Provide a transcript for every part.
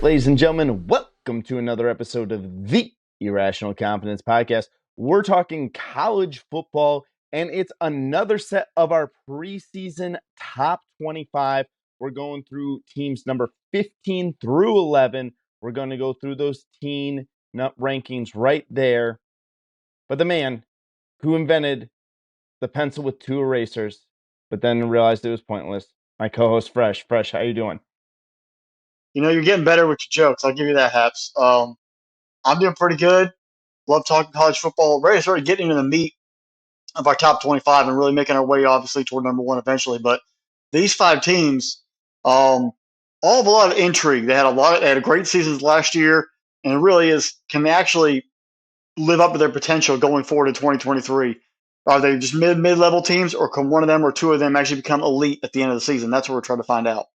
right, ladies and gentlemen, welcome to another episode of the Irrational Confidence podcast. We're talking college football, and it's another set of our preseason top 25. We're going through teams number 15 through 11. We're going to go through those teen rankings right there. But the man who invented the pencil with two erasers, but then realized it was pointless, my co-host Fresh. Fresh, how you doing? You know, you're getting better with your jokes. I'll give you that, Haps. I'm doing pretty good. Love talking college football. Ready to start getting into the meat of our top 25 and really making our way, obviously, toward number one eventually. But these five teams, all have a lot of intrigue. They had a great seasons last year, and it really is. Can they actually live up to their potential going forward in 2023? Are they just mid-level teams, or can one of them or two of them actually become elite at the end of the season? That's what we're trying to find out.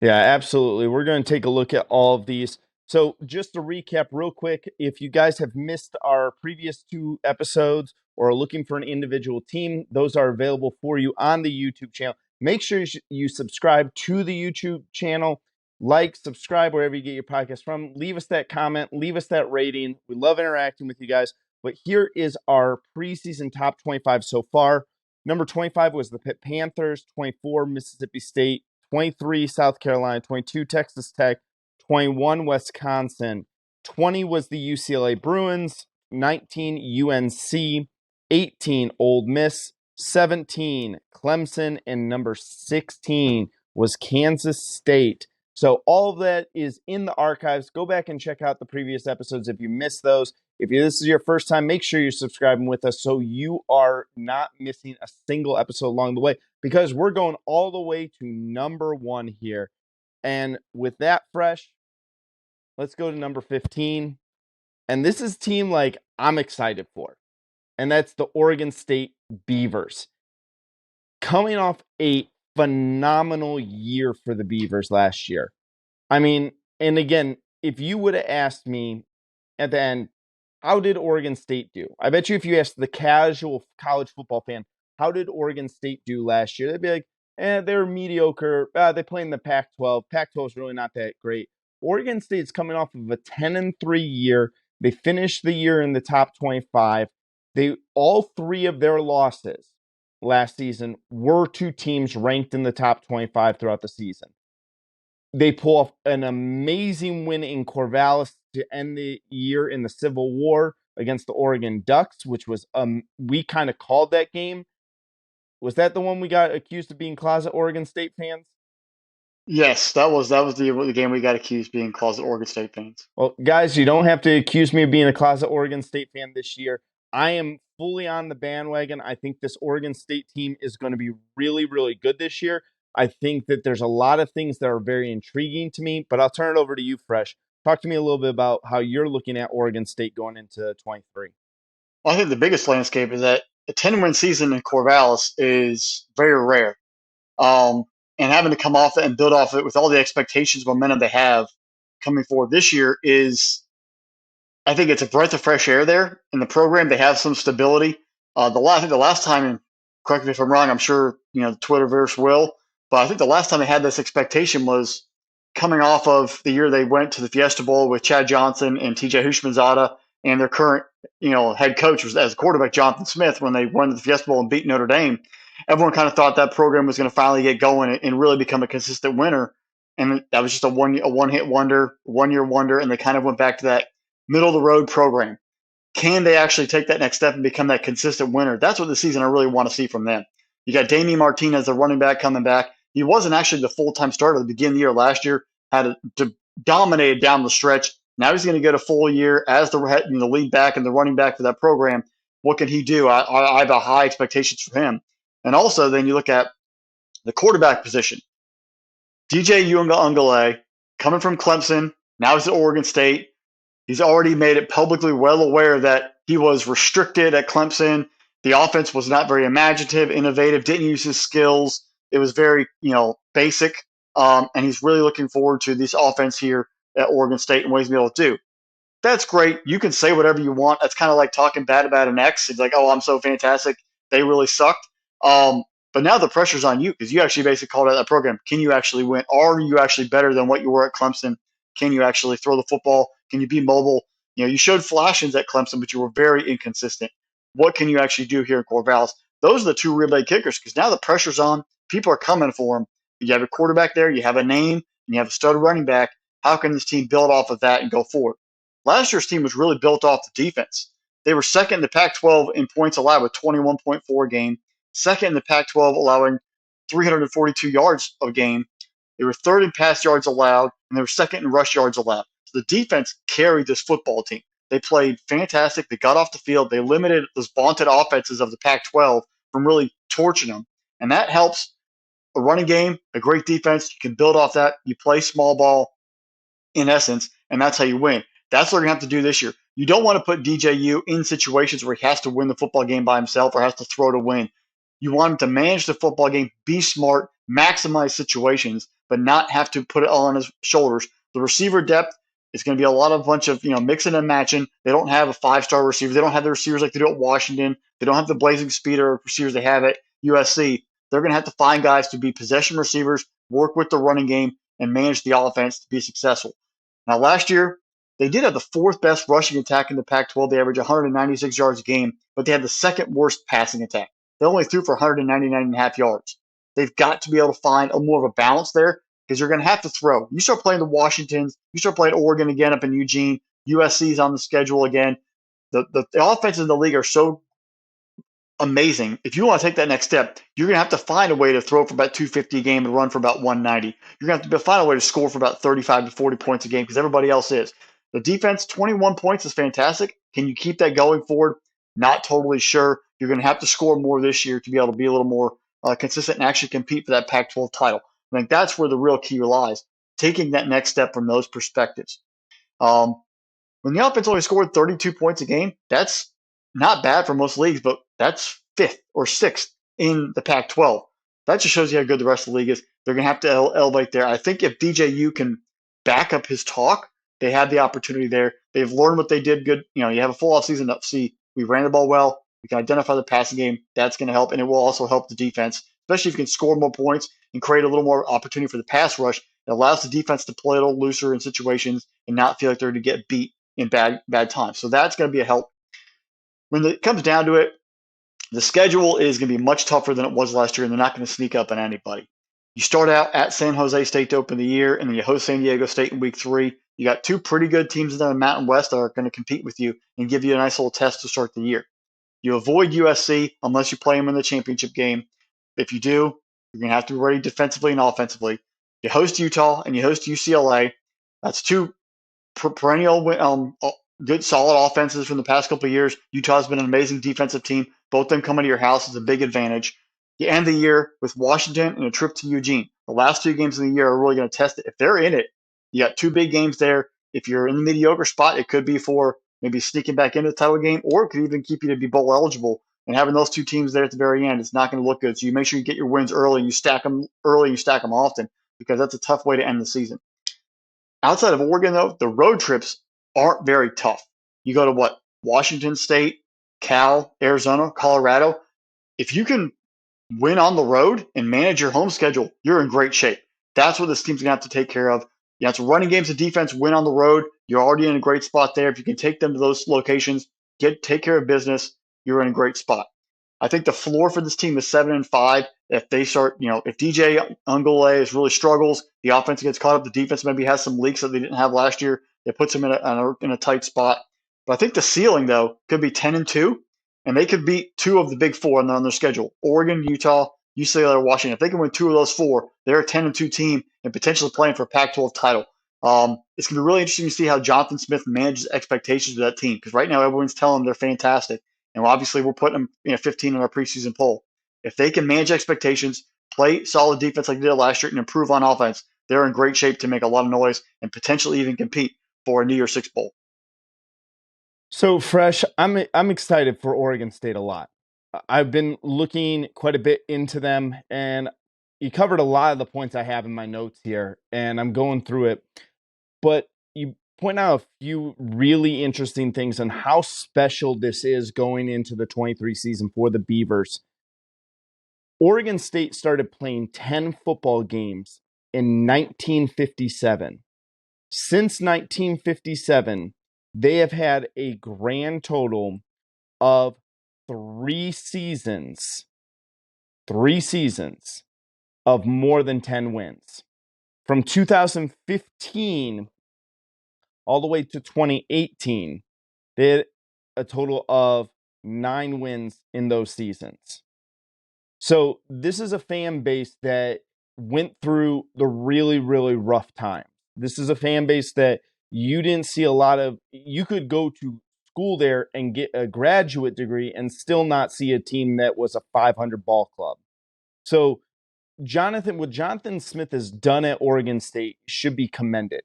Yeah, absolutely. We're going to take a look at all of these. So just to recap real quick, if you guys have missed our previous two episodes or are looking for an individual team, those are available for you on the YouTube channel. Make sure you subscribe to the YouTube channel, like, subscribe wherever you get your podcast from. Leave us that comment, leave us that rating. We love interacting with you guys. But here is our preseason top 25 so far. Number 25 was the Pitt Panthers, 24 Mississippi State, 23 South Carolina, 22 Texas Tech, 21 Wisconsin, 20 was the UCLA Bruins, 19 UNC, 18 Ole Miss, 17 Clemson, and number 16 was Kansas State. So all of that is in the archives. Go back and check out the previous episodes if you missed those. If this is your first time, make sure you're subscribing with us so you are not missing a single episode along the way, because we're going all the way to number one here. And with that, Fresh, let's go to number 15. And this is a team like I'm excited for. And that's the Oregon State Beavers. Coming off a phenomenal year for the Beavers last year. I mean, and again, if you would have asked me at the end, how did Oregon State do? I bet you if you asked the casual college football fan, how did Oregon State do last year? They'd be like, they're mediocre. They play in the Pac-12. Pac-12 is really not that great. Oregon State's coming off of a 10-3 year. They finished the year in the top 25. All three of their losses last season were to teams ranked in the top 25 throughout the season. They pull off an amazing win in Corvallis to end the year in the Civil War against the Oregon Ducks, which was we kind of called that game. Was that the one we got accused of being closet Oregon State fans? Yes, that was the game we got accused of being closet Oregon State fans. Well, guys, you don't have to accuse me of being a closet Oregon State fan this year. I am fully on the bandwagon. I think this Oregon State team is going to be really, really good this year. I think that there's a lot of things that are very intriguing to me, but I'll turn it over to you, Fresh. Talk to me a little bit about how you're looking at Oregon State going into 23. Well, I think the biggest landscape is that a 10-win season in Corvallis is very rare. And having to come off it and build off it with all the expectations, momentum they have coming forward this year I think it's a breath of fresh air there in the program. They have some stability. I think the last time, and correct me if I'm wrong, I'm sure the Twitterverse will, but I think the last time they had this expectation was coming off of the year they went to the Fiesta Bowl with Chad Johnson and TJ Hushmanzada, and their current head coach was as quarterback Jonathan Smith when they won the Fiesta Bowl and beat Notre Dame. Everyone kind of thought that program was going to finally get going and really become a consistent winner. And that was just a one-hit wonder, one-year wonder, and they kind of went back to that middle-of-the-road program. Can they actually take that next step and become that consistent winner? That's what the season I really want to see from them. You got Damian Martinez, the running back, coming back. He wasn't actually the full-time starter at the beginning of the year last year, had to dominate down the stretch. Now he's going to get a full year as the lead back and the running back for that program. What can he do? I have a high expectations for him. And also, then you look at the quarterback position. DJ Uiagalelei, coming from Clemson, now he's at Oregon State. He's already made it publicly well aware that he was restricted at Clemson. The offense was not very imaginative, innovative, didn't use his skills. It was very, basic. And he's really looking forward to this offense here at Oregon State and what he's going to be able to do. That's great. You can say whatever you want. That's kind of like talking bad about an ex. It's like, oh, I'm so fantastic. They really sucked. But now the pressure's on you because you actually basically called out that program. Can you actually win? Are you actually better than what you were at Clemson? Can you actually throw the football? Can you be mobile? You showed flashes at Clemson, but you were very inconsistent. What can you actually do here in Corvallis? Those are the two real big kickers because now the pressure's on. People are coming for them. You have a quarterback there, you have a name, and you have a stud running back. How can this team build off of that and go forward? Last year's team was really built off the defense. They were second in the Pac-12 in points allowed with 21.4 a game, second in the Pac-12 allowing 342 yards a game. They were third in pass yards allowed, and they were second in rush yards allowed. So the defense carried this football team. They played fantastic. They got off the field. They limited those vaunted offenses of the Pac-12 from really torching them. And that helps a running game, a great defense. You can build off that. You play small ball in essence, and that's how you win. That's what we're going to have to do this year. You don't want to put DJU in situations where he has to win the football game by himself or has to throw to win. You want him to manage the football game, be smart, maximize situations, but not have to put it all on his shoulders. The receiver depth is going to be a lot of bunch of mixing and matching. They don't have a five-star receiver. They don't have the receivers like they do at Washington. They don't have the blazing speed or receivers they have at USC. They're going to have to find guys to be possession receivers, work with the running game, and manage the offense to be successful. Now, last year, they did have the fourth best rushing attack in the Pac-12. They averaged 196 yards a game, but they had the second worst passing attack. They only threw for 199.5 yards. They've got to be able to find a more of a balance there because you're going to have to throw. You start playing the Washingtons, you start playing Oregon again up in Eugene, USC's on the schedule again. The offenses in the league are so amazing. If you want to take that next step, you're going to have to find a way to throw for about 250 a game and run for about 190. You're going to have to find a way to score for about 35 to 40 points a game because everybody else is. The defense, 21 points is fantastic. Can you keep that going forward? Not totally sure. You're going to have to score more this year to be able to be a little more consistent and actually compete for that Pac-12 title. I think that's where the real key lies, taking that next step from those perspectives. When the offense only scored 32 points a game, that's not bad for most leagues, but that's fifth or sixth in the Pac-12. That just shows you how good the rest of the league is. They're going to have to elevate there. I think if DJU can back up his talk, they have the opportunity there. They've learned what they did good. You have a full offseason to see we ran the ball well. We can identify the passing game. That's going to help, and it will also help the defense, especially if you can score more points and create a little more opportunity for the pass rush. It allows the defense to play a little looser in situations and not feel like they're going to get beat in bad times. So that's going to be a help. When it comes down to it, the schedule is going to be much tougher than it was last year, and they're not going to sneak up on anybody. You start out at San Jose State to open the year, and then you host San Diego State in week 3. You got two pretty good teams in the Mountain West that are going to compete with you and give you a nice little test to start the year. You avoid USC unless you play them in the championship game. If you do, you're going to have to be ready defensively and offensively. You host Utah and you host UCLA. That's two perennial good solid offenses from the past couple of years. Utah's been an amazing defensive team. Both of them coming to your house is a big advantage. You end the year with Washington and a trip to Eugene. The last 2 games of the year are really going to test it. If they're in it, you got 2 big games there. If you're in the mediocre spot, it could be for maybe sneaking back into the title game, or it could even keep you to be bowl eligible. And having those 2 teams there at the very end, it's not going to look good. So you make sure you get your wins early, you stack them early, you stack them often, because that's a tough way to end the season. Outside of Oregon, though, the road trips aren't very tough. You go to Washington State, Cal, Arizona, Colorado. If you can win on the road and manage your home schedule, you're in great shape. That's what this team's going to have to take care of. You have to running games and defense, win on the road. You're already in a great spot there. If you can take them to those locations, take care of business, you're in a great spot. I think the floor for this team is 7-5. If they start, if DJ Ungole really struggles, the offense gets caught up, the defense maybe has some leaks that they didn't have last year. It puts them in a tight spot. But I think the ceiling, though, could be 10-2, and they could beat 2 of the big 4 on their schedule: Oregon, Utah, UCLA, or Washington. If they can win 2 of those 4, they're a 10-2 team and potentially playing for a Pac-12 title. It's going to be really interesting to see how Jonathan Smith manages expectations of that team, because right now everyone's telling them they're fantastic. And obviously, we're putting them 15 in our preseason poll. If they can manage expectations, play solid defense like they did last year, and improve on offense, they're in great shape to make a lot of noise and potentially even compete for a New Year's Six bowl. So, Fresh, I'm excited for Oregon State a lot. I've been looking quite a bit into them, and you covered a lot of the points I have in my notes here, and I'm going through it. But you point out a few really interesting things on how special this is going into the 23 season for the Beavers. Oregon State started playing 10 football games in 1957. Since 1957, they have had a grand total of 3 seasons, 3 seasons of more than 10 wins. From 2015 all the way to 2018, they had a total of 9 wins in those seasons. So this is a fan base that went through the really, really rough time. This is a fan base that you didn't see a lot of. You could go to school there and get a graduate degree and still not see a team that was a 500 ball club. So what Jonathan Smith has done at Oregon State should be commended.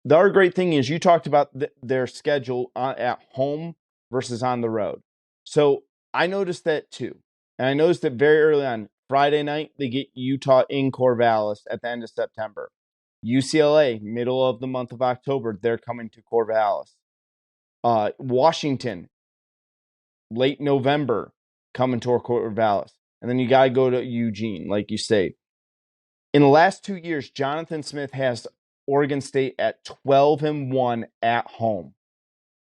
The other great thing is you talked about their schedule at home versus on the road. So I noticed that too. And I noticed that very early on, Friday night, they get Utah in Corvallis at the end of September. UCLA, middle of the month of October, they're coming to Corvallis. Washington, late November, coming to Corvallis. And then you got to go to Eugene, like you say. In the last 2 years, Jonathan Smith has Oregon State at 12-1 at home.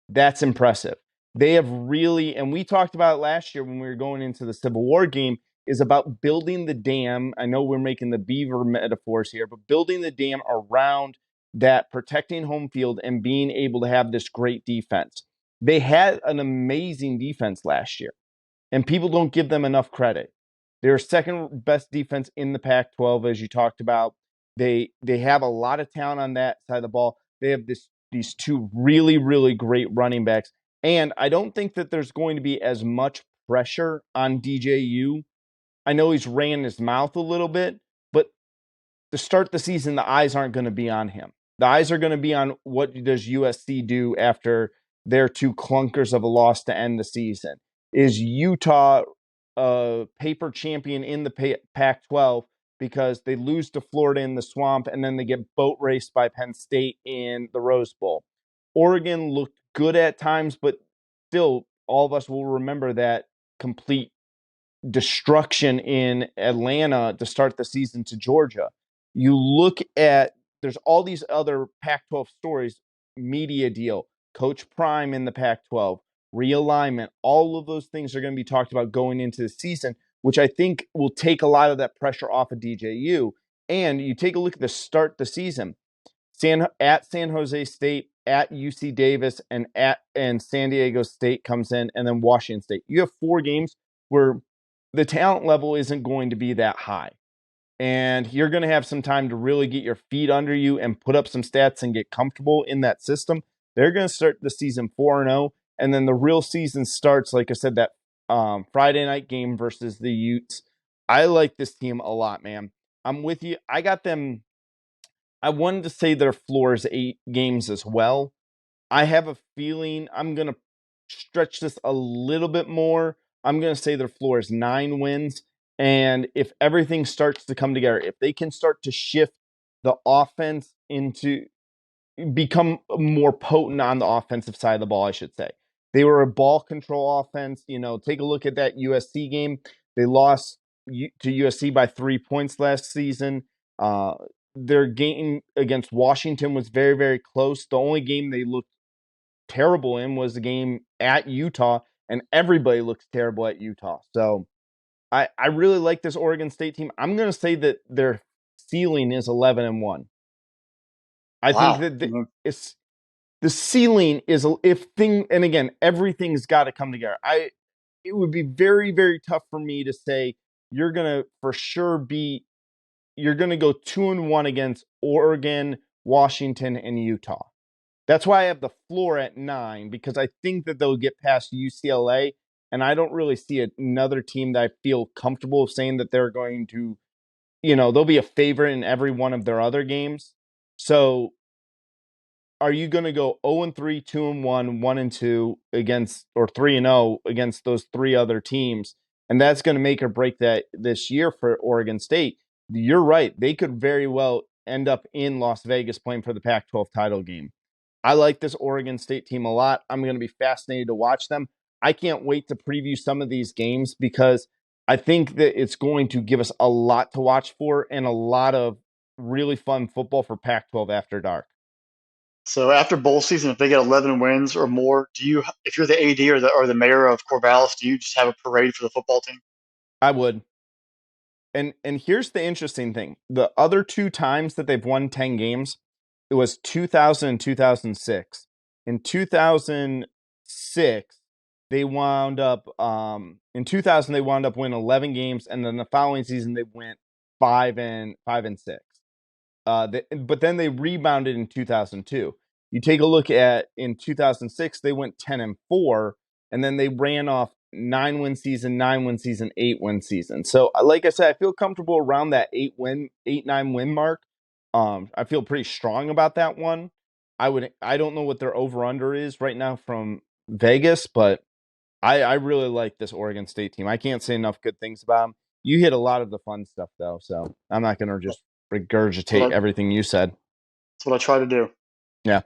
That's impressive. They have really, and we talked about it last year when we were going into the Civil War game, is about building the dam. I know we're making the beaver metaphors here, but building the dam around that, protecting home field and being able to have this great defense. They had an amazing defense last year, and people don't give them enough credit. They're second best defense in the Pac-12, as you talked about. They have a lot of talent on that side of the ball. They have these two really, really great running backs. And I don't think that there's going to be as much pressure on DJU. I know he's ran his mouth a little bit, but to start the season, the eyes aren't going to be on him. The eyes are going to be on what does USC do after their two clunkers of a loss to end the season. Is Utah a paper champion in the Pac-12 because they lose to Florida in the swamp and then they get boat raced by Penn State in the Rose Bowl? Oregon looked good at times, but still, all of us will remember that complete destruction in Atlanta to start the season to Georgia. You look at, there's all these other Pac-12 stories, media deal, Coach Prime in the Pac-12, realignment, all of those things are going to be talked about going into the season, which I think will take a lot of that pressure off of DJU. And you take a look at the start of the season, at San Jose State, at UC Davis, and San Diego State comes in, and then Washington State. You have 4 games where the talent level isn't going to be that high. And you're going to have some time to really get your feet under you and put up some stats and get comfortable in that system. They're going to start the season 4-0. And then the real season starts, like I said, that Friday night game versus the Utes. I like this team a lot, man. I'm with you. I got them. I wanted to say their floor is 8 games as well. I have a feeling I'm going to stretch this a little bit more. I'm going to say their floor is 9 wins. And if everything starts to come together, if they can start to shift the offense into become more potent on the offensive side of the ball, I should say. They were a ball control offense. Take a look at that USC game. They lost to USC by 3 points last season. Their game against Washington was very, very close. The only game they looked terrible in was the game at Utah, and everybody looks terrible at Utah. So I really like this Oregon State team. I'm going to say that their ceiling is 11-1. I think Wow. that it's the ceiling is and again, everything's got to come together. It would be very, very tough for me to say you're going to for sure you're going to go 2-1 against Oregon, Washington, and Utah. That's why I have the floor at 9, because I think that they'll get past UCLA, and I don't really see another team that I feel comfortable saying that they're going to, they'll be a favorite in every one of their other games. So are you going to go 0-3, 2-1, 1-2 against, or 3-0 against those 3 other teams? And that's going to make or break that this year for Oregon State. You're right. They could very well end up in Las Vegas playing for the Pac-12 title game. I like this Oregon State team a lot. I'm going to be fascinated to watch them. I can't wait to preview some of these games because I think that it's going to give us a lot to watch for and a lot of really fun football for Pac-12 after dark. So after bowl season, if they get 11 wins or more, do you, if you're the AD or the mayor of Corvallis, do you just have a parade for the football team? I would. And here's the interesting thing. The other two times that they've won 10 games, it was 2000 and 2006. In 2006, they wound up in 2000 they wound up winning 11 games, and then the following season they went 5-6. But then they rebounded in 2002. You take a look at in 2006, they went 10-4, and then they ran off 9-win season, 9-win season, 8-win season. So, like I said, I feel comfortable around that 8-9 win mark. I feel pretty strong about that one. I don't know what their over under is right now from Vegas, but I really like this Oregon State team. I can't say enough good things about them. You hit a lot of the fun stuff though, so I'm not going to just That's what regurgitate I, everything you said. that's what I try to do. Yeah.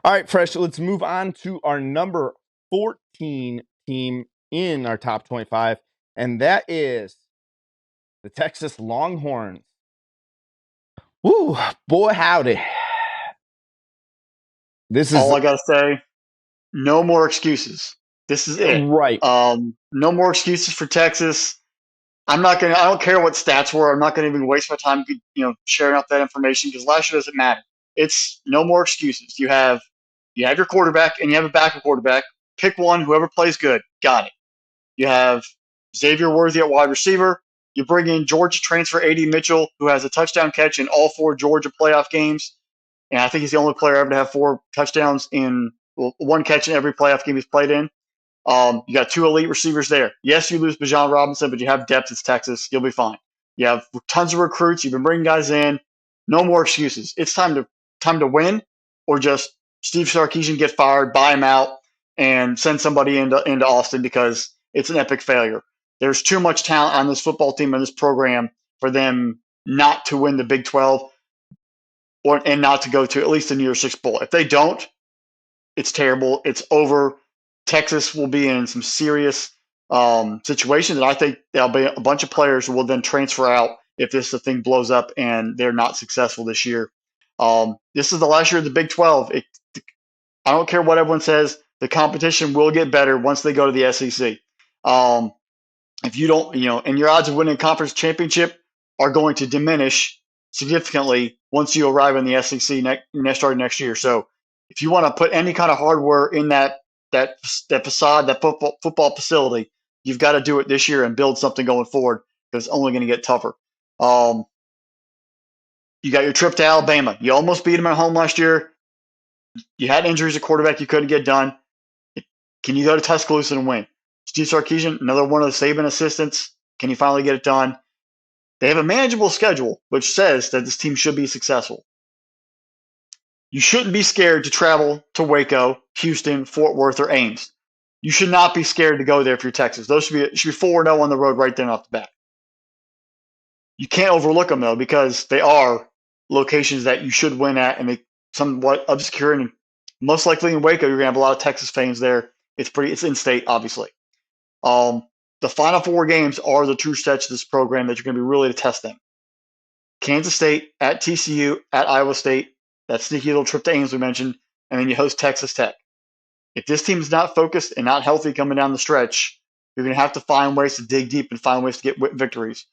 All right, Fresh. Let's move on to our number 14 team in our top 25, and that is the Texas Longhorns. Woo, boy, howdy. This is All I got to say, no more excuses. This is it. right. No more excuses for Texas. I don't care what stats were. I'm not going to even waste my time, sharing out that information because last year doesn't matter. It's no more excuses. You have your quarterback and you have a backup quarterback. Pick one, whoever plays good. Got it. You have Xavier Worthy at wide receiver. You bring in Georgia transfer A.D. Mitchell, who has a touchdown catch in all four Georgia playoff games. And I think he's the only player ever to have four touchdowns one catch in every playoff game he's played in. You got two elite receivers there. Yes, you lose Bijan Robinson, but you have depth. It's Texas. You'll be fine. You have tons of recruits. You've been bringing guys in. No more excuses. It's time to win, or just Steve Sarkisian get fired, buy him out, and send somebody into Austin because it's an epic failure. There's too much talent on this football team and this program for them not to win the Big 12 and not to go to at least the New Year's Six Bowl. If they don't, it's terrible. It's over. Texas will be in some serious situations, and I think there'll be a bunch of players who will then transfer out if this thing blows up and they're not successful this year. This is the last year of the Big 12. I don't care what everyone says. The competition will get better once they go to the SEC. If you don't, and your odds of winning a conference championship are going to diminish significantly once you arrive in the SEC starting next year. So if you want to put any kind of hardware in that facade, that football facility, you've got to do it this year and build something going forward because it's only going to get tougher. You got your trip to Alabama. You almost beat them at home last year. You had injuries at quarterback you couldn't get done. Can you go to Tuscaloosa and win? Steve Sarkisian, another one of the Saban assistants. Can you finally get it done? They have a manageable schedule, which says that this team should be successful. You shouldn't be scared to travel to Waco, Houston, Fort Worth, or Ames. You should not be scared to go there if you're Texas. Those should be 4-0 on the road right there off the bat. You can't overlook them, though, because they are locations that you should win at, and they somewhat obscure. And most likely in Waco, you're going to have a lot of Texas fans there. It's in-state, obviously. The final four games are the true stretch of this program that you're going to be really to test them. Kansas State, at TCU, at Iowa State, that sneaky little trip to Ames we mentioned, and then you host Texas Tech. If this team is not focused and not healthy coming down the stretch, you're going to have to find ways to dig deep and find ways to get victories.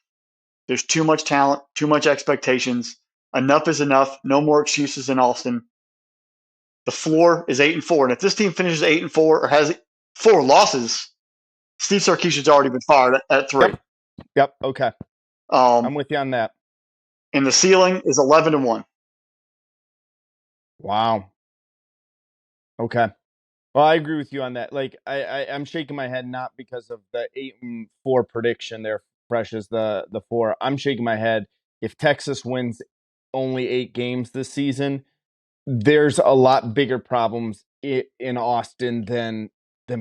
There's too much talent, too much expectations. Enough is enough. No more excuses in Austin. The floor is 8-4, and if this team finishes 8-4 or has 4 losses, Steve Sarkisian's already been fired at 3. Yep. Okay. I'm with you on that. And the ceiling is 11-1. Wow. Okay. Well, I agree with you on that. Like, I'm shaking my head not because of the 8-4 prediction there, fresh as the 4. I'm shaking my head. If Texas wins only 8 games this season, there's a lot bigger problems in Austin than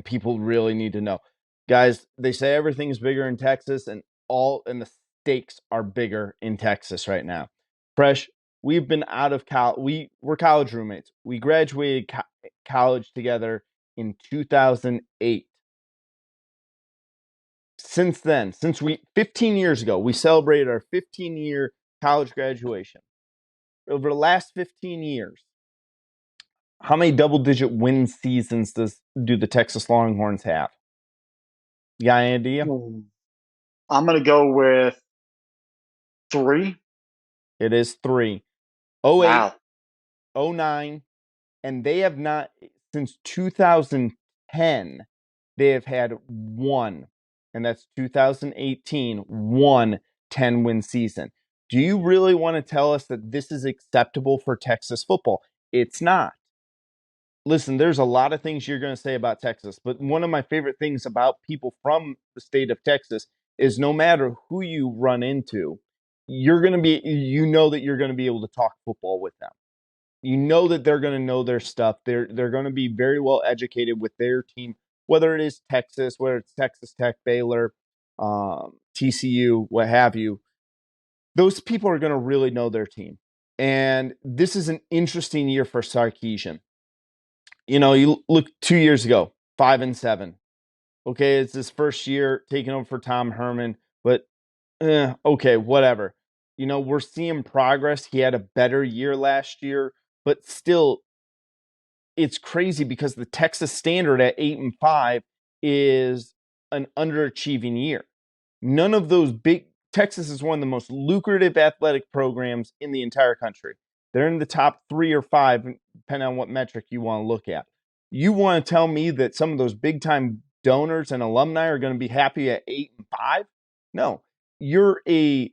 people really need to know. Guys, they say everything's bigger in Texas, and the stakes are bigger in Texas right now. Fresh, we've been out of college. We're college roommates. We graduated college together in 2008. Since then, 15 years ago, we celebrated our 15-year college graduation. Over the last 15 years, How many double-digit win seasons do the Texas Longhorns have? You got any idea? Ooh. I'm going to go with 3. It is 3. Oh 08, Wow. oh 09, and they have not, since 2010, they have had one, and that's 2018, one 10-win season. Do you really want to tell us that this is acceptable for Texas football? It's not. Listen, there's a lot of things you're going to say about Texas, but one of my favorite things about people from the state of Texas is no matter who you run into, you're going to be, that you're going to be able to talk football with them. You know that they're going to know their stuff. They're going to be very well educated with their team, whether it is Texas, whether it's Texas Tech, Baylor, TCU, what have you. Those people are going to really know their team. And this is an interesting year for Sarkisian. You look 2 years ago, 5-7. Okay, it's his first year taking over for Tom Herman, but okay, whatever. We're seeing progress. He had a better year last year, but still, it's crazy because the Texas standard at 8-5 is an underachieving year. None of those big Texas is one of the most lucrative athletic programs in the entire country. They're in the top 3 or 5, depending on what metric you want to look at. You want to tell me that some of those big time donors and alumni are going to be happy at 8-5? No, you're a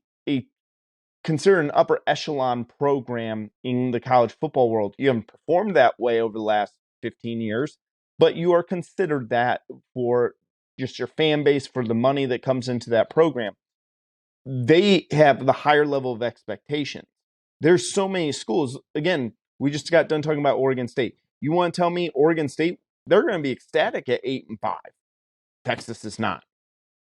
considered an upper echelon program in the college football world. You haven't performed that way over the last 15 years, but you are considered that for just your fan base, for the money that comes into that program. They have the higher level of expectations. There's so many schools. Again, we just got done talking about Oregon State. You want to tell me Oregon State, they're going to be ecstatic at 8-5. Texas is not.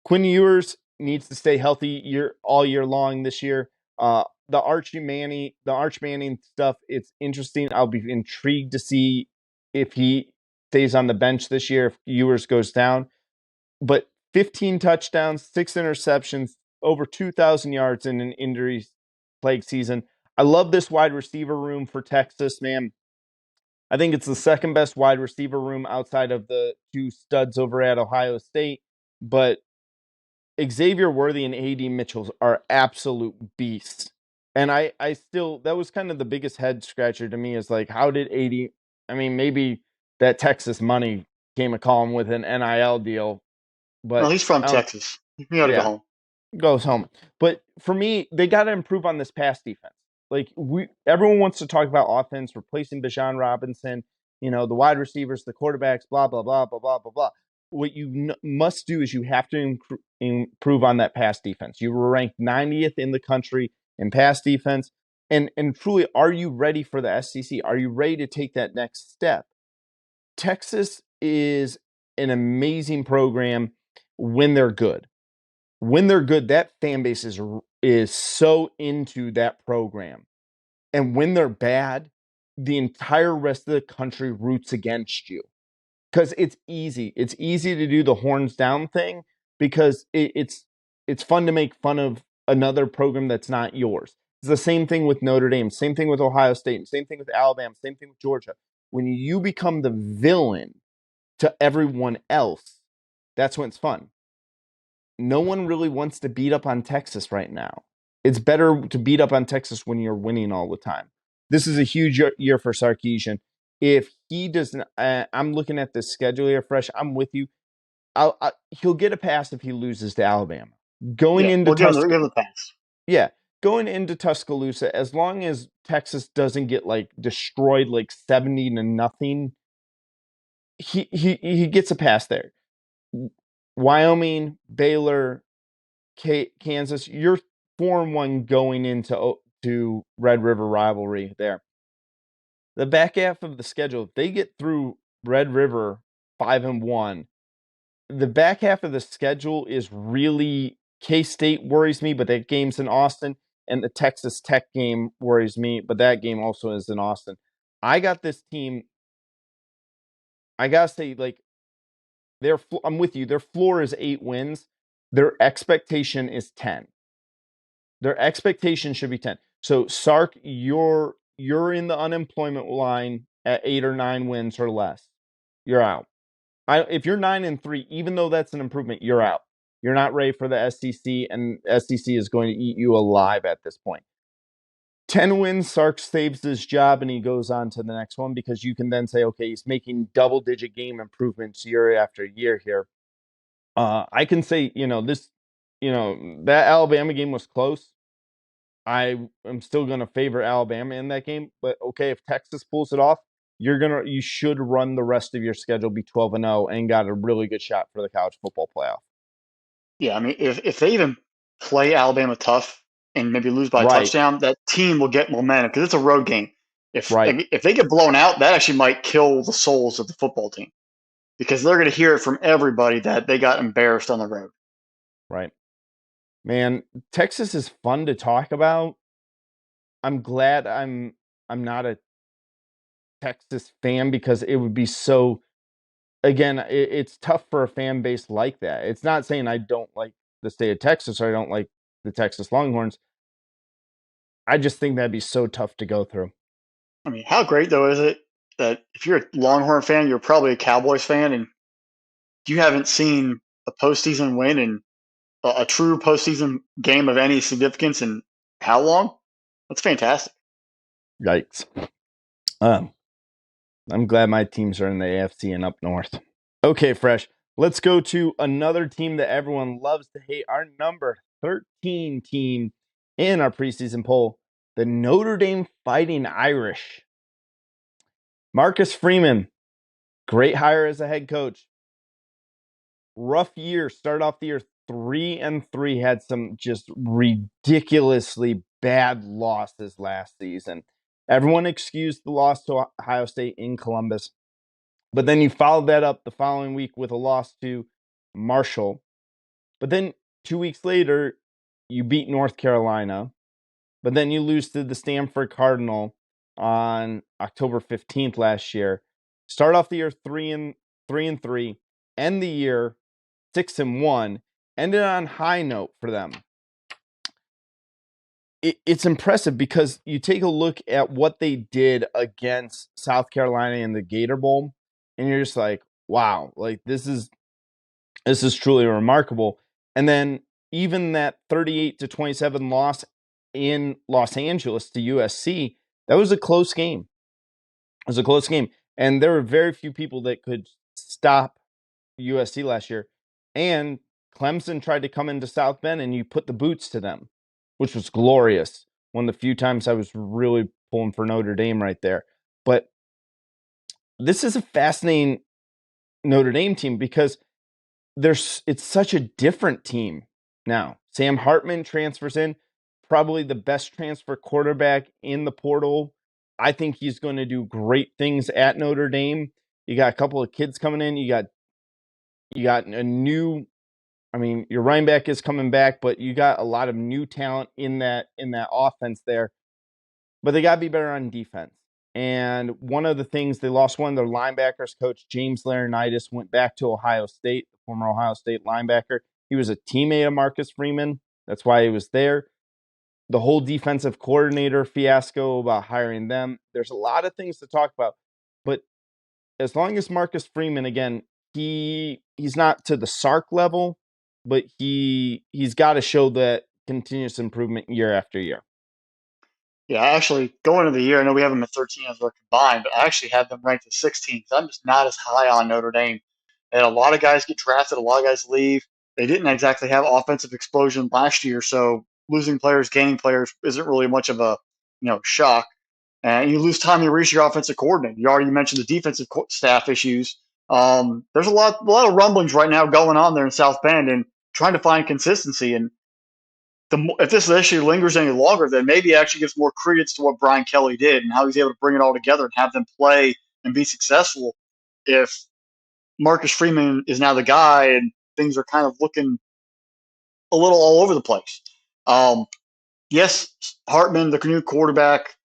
Quinn Ewers needs to stay healthy all year long this year. The Arch Manning stuff, it's interesting. I'll be intrigued to see if he stays on the bench this year, if Ewers goes down. But 15 touchdowns, 6 interceptions, over 2,000 yards in an injury-plagued season. I love this wide receiver room for Texas, man. I think it's the second best wide receiver room outside of the 2 studs over at Ohio State. But Xavier Worthy and A.D. Mitchell are absolute beasts. And I still, that was kind of the biggest head scratcher to me, is like, how did A.D., I mean, maybe that Texas money came a calling with an NIL deal, Well, but he's from I don't, Texas. He got to go yeah, home. goes home. But for me, they got to improve on this pass defense. Like, everyone wants to talk about offense, replacing Bijan Robinson, the wide receivers, the quarterbacks, blah, blah, blah, blah, blah, blah, blah. What you must do is you have to improve on that pass defense. You were ranked 90th in the country in pass defense. And truly, are you ready for the SEC? Are you ready to take that next step? Texas is an amazing program when they're good. When they're good, that fan base is so into that program. And when they're bad, the entire rest of the country roots against you. Because it's easy. It's easy to do the horns down thing because it's fun to make fun of another program that's not yours. It's the same thing with Notre Dame, same thing with Ohio State, same thing with Alabama, same thing with Georgia. When you become the villain to everyone else, that's when it's fun. No one really wants to beat up on Texas right now. It's better to beat up on Texas when you're winning all the time. This is a huge year for Sarkisian. If he doesn't, I'm looking at the schedule here fresh. I'm with you. He'll get a pass if he loses to Alabama. Going Yeah, into we'll give him the pass. yeah, going into Tuscaloosa, as long as Texas doesn't get like destroyed like 70-0, he gets a pass there. Wyoming, Baylor, Kansas, you're 4-1 going into Red River rivalry there. The back half of the schedule, if they get through Red River 5-1, the back half of the schedule is really, K-State worries me, but that game's in Austin, and the Texas Tech game worries me, but that game also is in Austin. I got this team. I gotta say, like, I'm with you. Their floor is 8 wins. Their expectation is 10. Their expectation should be 10. So Sark, you're in the unemployment line at 8 or 9 wins or less, you're out. If you're 9-3, even though that's an improvement, you're out. You're not ready for the SEC, and SEC is going to eat you alive at this point. 10 wins, Sark saves his job, and he goes on to the next one because you can then say, okay, he's making double-digit game improvements year after year here. I can say, that Alabama game was close. I am still going to favor Alabama in that game, but okay, if Texas pulls it off, you should run the rest of your schedule, be 12-0, and got a really good shot for the college football playoff. Yeah, I mean, if they even play Alabama tough and maybe lose by a Right, touchdown, that team will get momentum because it's a road game. right, If they get blown out, that actually might kill the souls of the football team because they're going to hear it from everybody that they got embarrassed on the road. right. Man, Texas is fun to talk about. I'm glad I'm not a Texas fan because it would be so. Again, it's tough for a fan base like that. It's not saying I don't like the state of Texas or I don't like the Texas Longhorns. I just think that'd be so tough to go through. I mean, how great though is it that if you're a Longhorn fan, you're probably a Cowboys fan, and you haven't seen a postseason win and a true postseason game of any significance in how long? That's fantastic. Yikes. I'm glad my teams are in the AFC and up north. Okay, Fresh. Let's go to another team that everyone loves to hate. Our number 13 team in our preseason poll, the Notre Dame Fighting Irish. Marcus Freeman, great hire as a head coach. Rough year. Started off the year 3-3. Had some just ridiculously bad losses last season. Everyone excused the loss to Ohio State in Columbus. But then you followed that up the following week with a loss to Marshall. But then 2 weeks later, you beat North Carolina. But then you lose to the Stanford Cardinal on October 15th last year. Start off the year 3-3, end the year 6-1, ended on high note for them. It's impressive because you take a look at what they did against South Carolina in the Gator Bowl, and you're just like, wow, like this is truly remarkable. And then even that 38-27 loss in Los Angeles to USC, that was a close game. It was a close game. And there were very few people that could stop USC last year. And Clemson tried to come into South Bend and you put the boots to them, which was glorious. One of the few times I was really pulling for Notre Dame right there. But this is a fascinating Notre Dame team because it's such a different team now. Sam Hartman transfers in, probably the best transfer quarterback in the portal. I think he's going to do great things at Notre Dame. You got a couple of kids coming in. You got a new. I mean, your running back is coming back, but you got a lot of new talent in that offense there. But they got to be better on defense. And one of the things, they lost one of their linebackers, Coach James Laurinaitis, went back to Ohio State, the former Ohio State linebacker. He was a teammate of Marcus Freeman. That's why he was there. The whole defensive coordinator fiasco about hiring them. There's a lot of things to talk about. But as long as Marcus Freeman, again, he's not to the Sark level, but he's got to show that continuous improvement year after year. Yeah, actually, going into the year, I know we have them at 13 as they're combined, but I actually had them ranked at 16 because I'm just not as high on Notre Dame. They had a lot of guys get drafted, a lot of guys leave. They didn't exactly have offensive explosion last year, so losing players, gaining players isn't really much of a shock. And you lose Tommy Rees, your offensive coordinator. You already mentioned the defensive staff issues. There's a lot of rumblings right now going on there in South Bend and trying to find consistency. And if this issue lingers any longer, then maybe it actually gives more credence to what Brian Kelly did and how he's able to bring it all together and have them play and be successful. If Marcus Freeman is now the guy and things are kind of looking a little all over the place. Yes, Hartman, the new quarterback,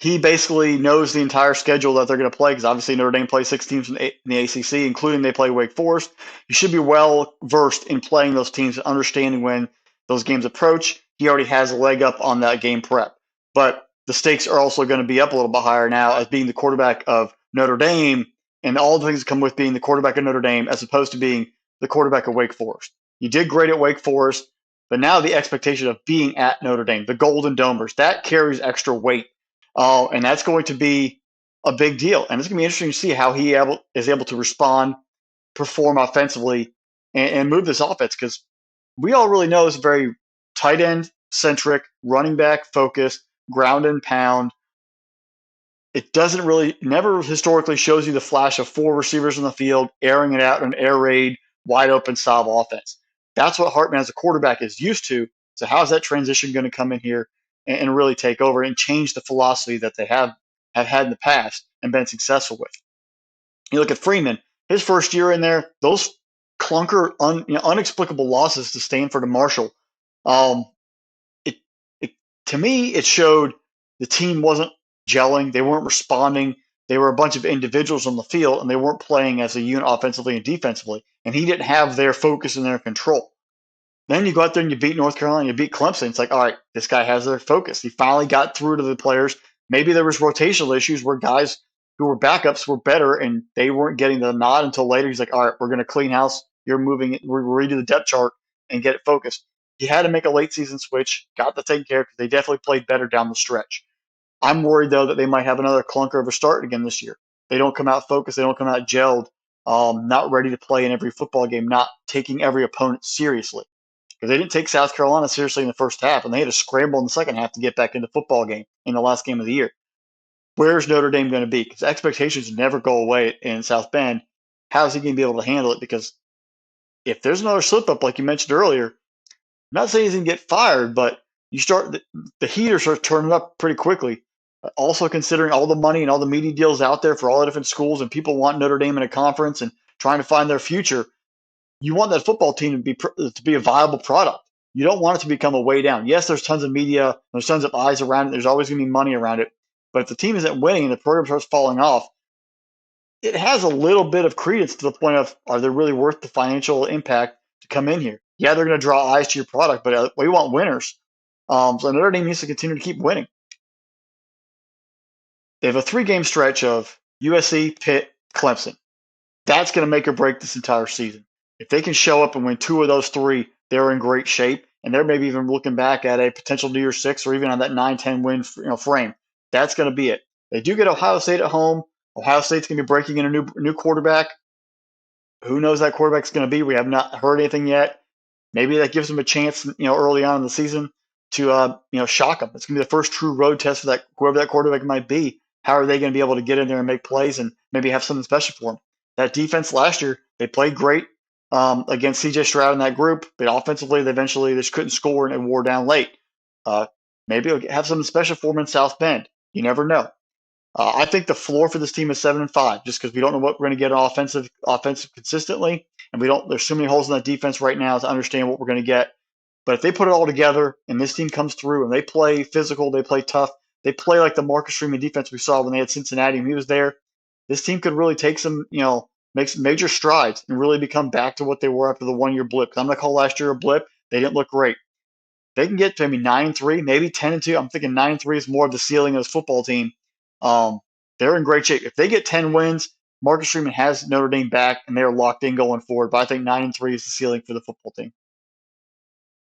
he basically knows the entire schedule that they're going to play because obviously Notre Dame plays 6 teams in the ACC, including they play Wake Forest. You should be well versed in playing those teams and understanding when those games approach. He already has a leg up on that game prep. But the stakes are also going to be up a little bit higher now as being the quarterback of Notre Dame and all the things that come with being the quarterback of Notre Dame as opposed to being the quarterback of Wake Forest. You did great at Wake Forest, but now the expectation of being at Notre Dame, the Golden Domers, that carries extra weight. And that's going to be a big deal. And it's going to be interesting to see how he is able to respond, perform offensively, and move this offense because we all really know it's very tight end centric, running back focused, ground and pound. It doesn't really, never historically shows you the flash of four receivers in the field, airing it out in an air raid, wide open style offense. That's what Hartman as a quarterback is used to. So how's that transition going to come in here and really take over and change the philosophy that they have had in the past and been successful with? You look at Freeman, his first year in there, those clunker, unexplicable losses to Stanford and Marshall. Um, it, it to me, it showed the team wasn't gelling. They weren't responding. They were a bunch of individuals on the field, and they weren't playing as a unit offensively and defensively. And he didn't have their focus and their control. Then you go out there and you beat North Carolina, you beat Clemson. It's like, all right, this guy has their focus. He finally got through to the players. Maybe there was rotational issues where guys who were backups were better and they weren't getting the nod until later. He's like, all right, we're going to clean house. You're moving it. We're redo the depth chart and get it focused. He had to make a late season switch, got the taken care of because they definitely played better down the stretch. I'm worried, though, that they might have another clunker of a start again this year. They don't come out focused. They don't come out gelled, not ready to play in every football game, not taking every opponent seriously. Because they didn't take South Carolina seriously in the first half, and they had to scramble in the second half to get back into football game in the last game of the year. Where's Notre Dame going to be? Because expectations never go away in South Bend. How is he going to be able to handle it? Because if there's another slip up, like you mentioned earlier, I'm not saying he's going to get fired, but you start the heater starts turning up pretty quickly. Also considering all the money and all the media deals out there for all the different schools, and people want Notre Dame in a conference and trying to find their future. You want that football team to be a viable product. You don't want it to become a way down. Yes, there's tons of media, there's tons of eyes around it, there's always going to be money around it. But if the team isn't winning and the program starts falling off, it has a little bit of credence to the point of, are they really worth the financial impact to come in here? Yeah, they're going to draw eyes to your product, but we want winners. So Notre Dame needs to continue to keep winning. They have a 3-game stretch of USC, Pitt, Clemson. That's going to make or break this entire season. If they can show up and win 2 of those 3, they're in great shape, and they're maybe even looking back at a potential New Year's 6 or even on that 9-10 win frame. That's going to be it. They do get Ohio State at home. Ohio State's going to be breaking in a new quarterback. Who knows that quarterback's going to be? We have not heard anything yet. Maybe that gives them a chance, early on in the season to, shock them. It's going to be the first true road test for that whoever that quarterback might be. How are they going to be able to get in there and make plays and maybe have something special for them? That defense last year, they played great against C.J. Stroud in that group, but offensively, they eventually just couldn't score and it wore down late. Maybe it'll have something special for them in South Bend. You never know. I think the floor for this team is 7-5, just because we don't know what we're going to get on offensive consistently, and we don't. There's so many holes in that defense right now to understand what we're going to get. But if they put it all together and this team comes through and they play physical, they play tough, they play like the Marcus Freeman defense we saw when they had Cincinnati and he was there, this team could really take some, make some major strides and really become back to what they were after the 1-year blip. I'm going to call last year a blip. They didn't look great. They can get to maybe 9-3, maybe 10-2. I'm thinking 9-3 is more of the ceiling of this football team. They're in great shape. If they get 10 wins, Marcus Freeman has Notre Dame back, and they're locked in going forward. But I think 9-3 is the ceiling for the football team.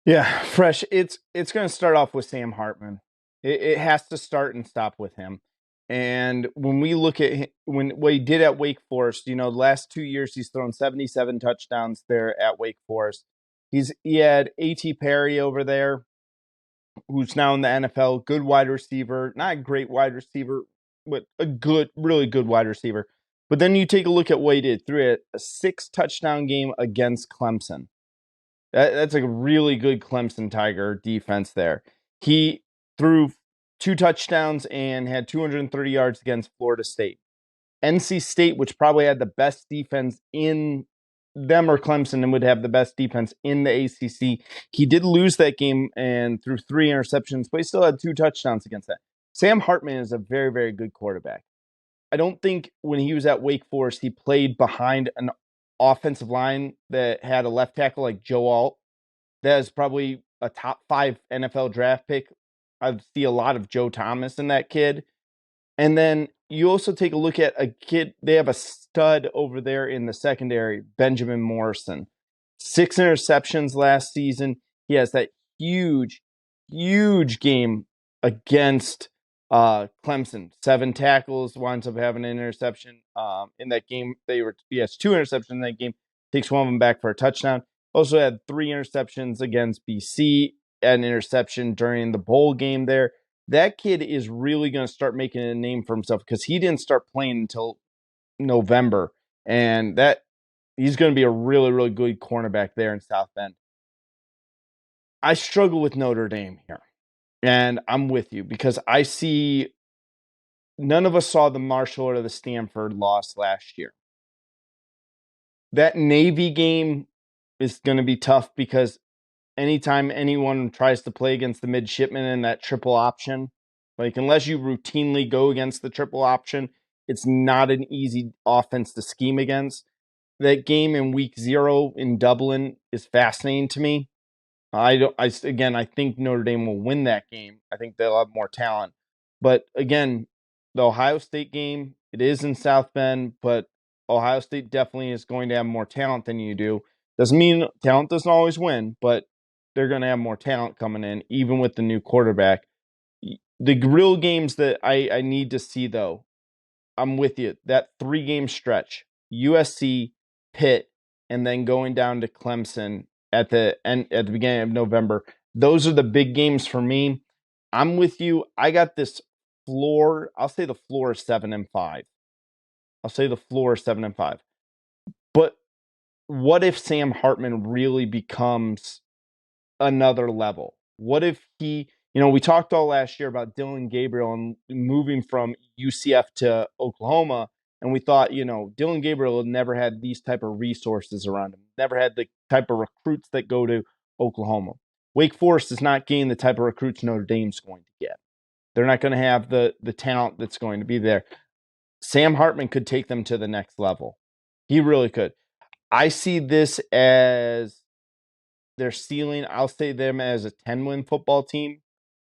Yeah, Fresh. It's going to start off with Sam Hartman. It has to start and stop with him. And when we look at what he did at Wake Forest, the last 2 years he's thrown 77 touchdowns there at Wake Forest. He had A.T. Perry over there, who's now in the NFL. Good wide receiver, not a great wide receiver, but a really good wide receiver. But then you take a look at what he did. Threw a 6-touchdown game against Clemson. That's a really good Clemson Tiger defense there. He threw 2 touchdowns and had 230 yards against Florida State. NC State, which probably had the best defense in them or Clemson and would have the best defense in the ACC. He did lose that game and threw 3 interceptions, but he still had 2 touchdowns against that. Sam Hartman is a very, very good quarterback. I don't think when he was at Wake Forest, he played behind an offensive line that had a left tackle like Joe Alt. That is probably a top 5 NFL draft pick. I see a lot of Joe Thomas in that kid. And then you also take a look at a kid. They have a stud over there in the secondary, Benjamin Morrison. 6 interceptions last season. He has that huge, huge game against Clemson. 7 tackles, winds up having an interception in that game. He has 2 interceptions in that game. Takes one of them back for a touchdown. Also had 3 interceptions against BC. An interception during the bowl game there. That kid is really going to start making a name for himself because he didn't start playing until November, and that he's going to be a really, really good cornerback there in South Bend. I struggle with Notre Dame here, and I'm with you because I see none of us saw the Marshall or the Stanford loss last year. That Navy game is going to be tough because anytime anyone tries to play against the midshipmen in that triple option, like unless you routinely go against the triple option, it's not an easy offense to scheme against. That game in week 0 in Dublin is fascinating to me. I think Notre Dame will win that game. I think they'll have more talent. But again, the Ohio State game, it is in South Bend, but Ohio State definitely is going to have more talent than you do. Doesn't mean talent doesn't always win, but they're going to have more talent coming in, even with the new quarterback. The real games that I need to see, though, I'm with you. That 3-game stretch, USC, Pitt, and then going down to Clemson at the beginning of November. Those are the big games for me. I'm with you. I got this floor. I'll say the floor is 7-5. I'll say the floor is 7-5. But what if Sam Hartman really becomes another level? What if we talked all last year about Dylan Gabriel and moving from UCF to Oklahoma, and we thought, Dylan Gabriel had never had these type of resources around him, never had the type of recruits that go to Oklahoma. Wake Forest is not getting the type of recruits Notre Dame's going to get. They're not going to have the talent that's going to be there. Sam Hartman could take them to the next level. He really could. I see this as their ceiling. I'll say them as a 10-win football team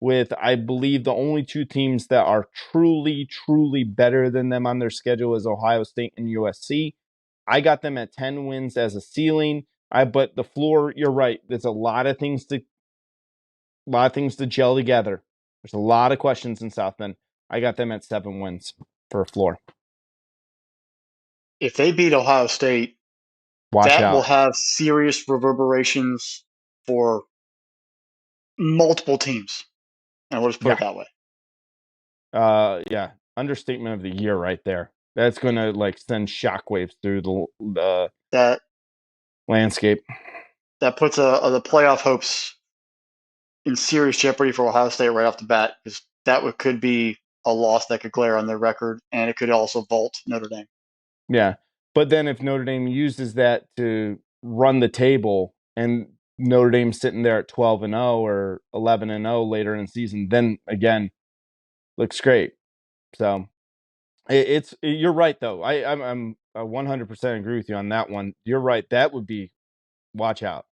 with, I believe, the only 2 teams that are truly, truly better than them on their schedule is Ohio State and USC. I got them at 10 wins as a ceiling. But the floor, you're right. There's a lot of things to gel together. There's a lot of questions in South Bend. I got them at 7 wins for a floor. If they beat Ohio State, Watch that will out. have serious reverberations for multiple teams. And we'll just put Yeah. it that way. Yeah. Understatement of the year right there. That's going to send shockwaves through the That landscape. that puts the playoff hopes in serious jeopardy for Ohio State right off the bat, because could be a loss that could glare on their record, and it could also vault Notre Dame. Yeah. But then if Notre Dame uses that to run the table and Notre Dame sitting there at 12-0 or 11-0 later in the season, then again, looks great. So you're right though. I'm 100% agree with you on that one. You're right. That would be, watch out.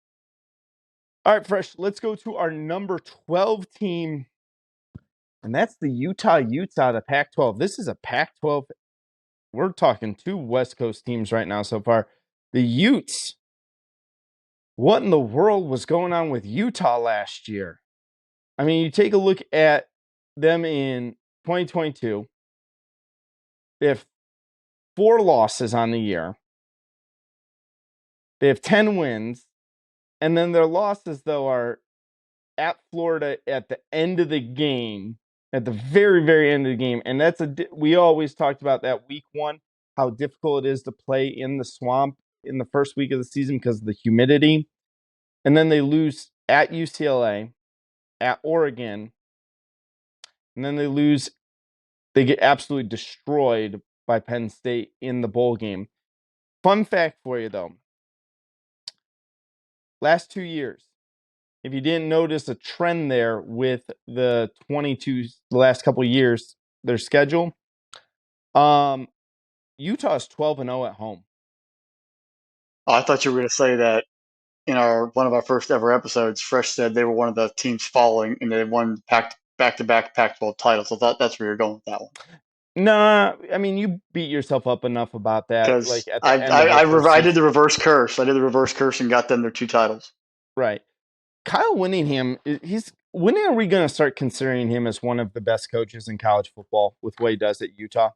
All right, Fresh, let's go to our number 12 team, and that's the Utah Utes out of Pac-12. This is a Pac-12. We're talking 2 West Coast teams right now so far. The Utes. What in the world was going on with Utah last year? I mean, you take a look at them in 2022. They have 4 losses on the year. They have 10 wins. And then their losses, though, are at Florida at the end of the game, at the very, very end of the game. And we always talked about that week 1, how difficult it is to play in the swamp in the first week of the season because of the humidity. And then they lose at UCLA, at Oregon, and then they get absolutely destroyed by Penn State in the bowl game. Fun fact for you, though. Last 2 years, if you didn't notice a trend there with the last couple of years, their schedule, Utah is 12-0 at home. Oh, I thought you were going to say that in one of our first ever episodes, Fresh said they were one of the teams following, and they won back-to-back Pac-12 titles. I thought that's where you're going with that one. Nah, I mean, you beat yourself up enough about that, like because at the end of the first I did the season. reverse curse. I did the reverse curse and got them their 2 titles. Right. Kyle Whittingham, when are we going to start considering him as one of the best coaches in college football with what he does at Utah?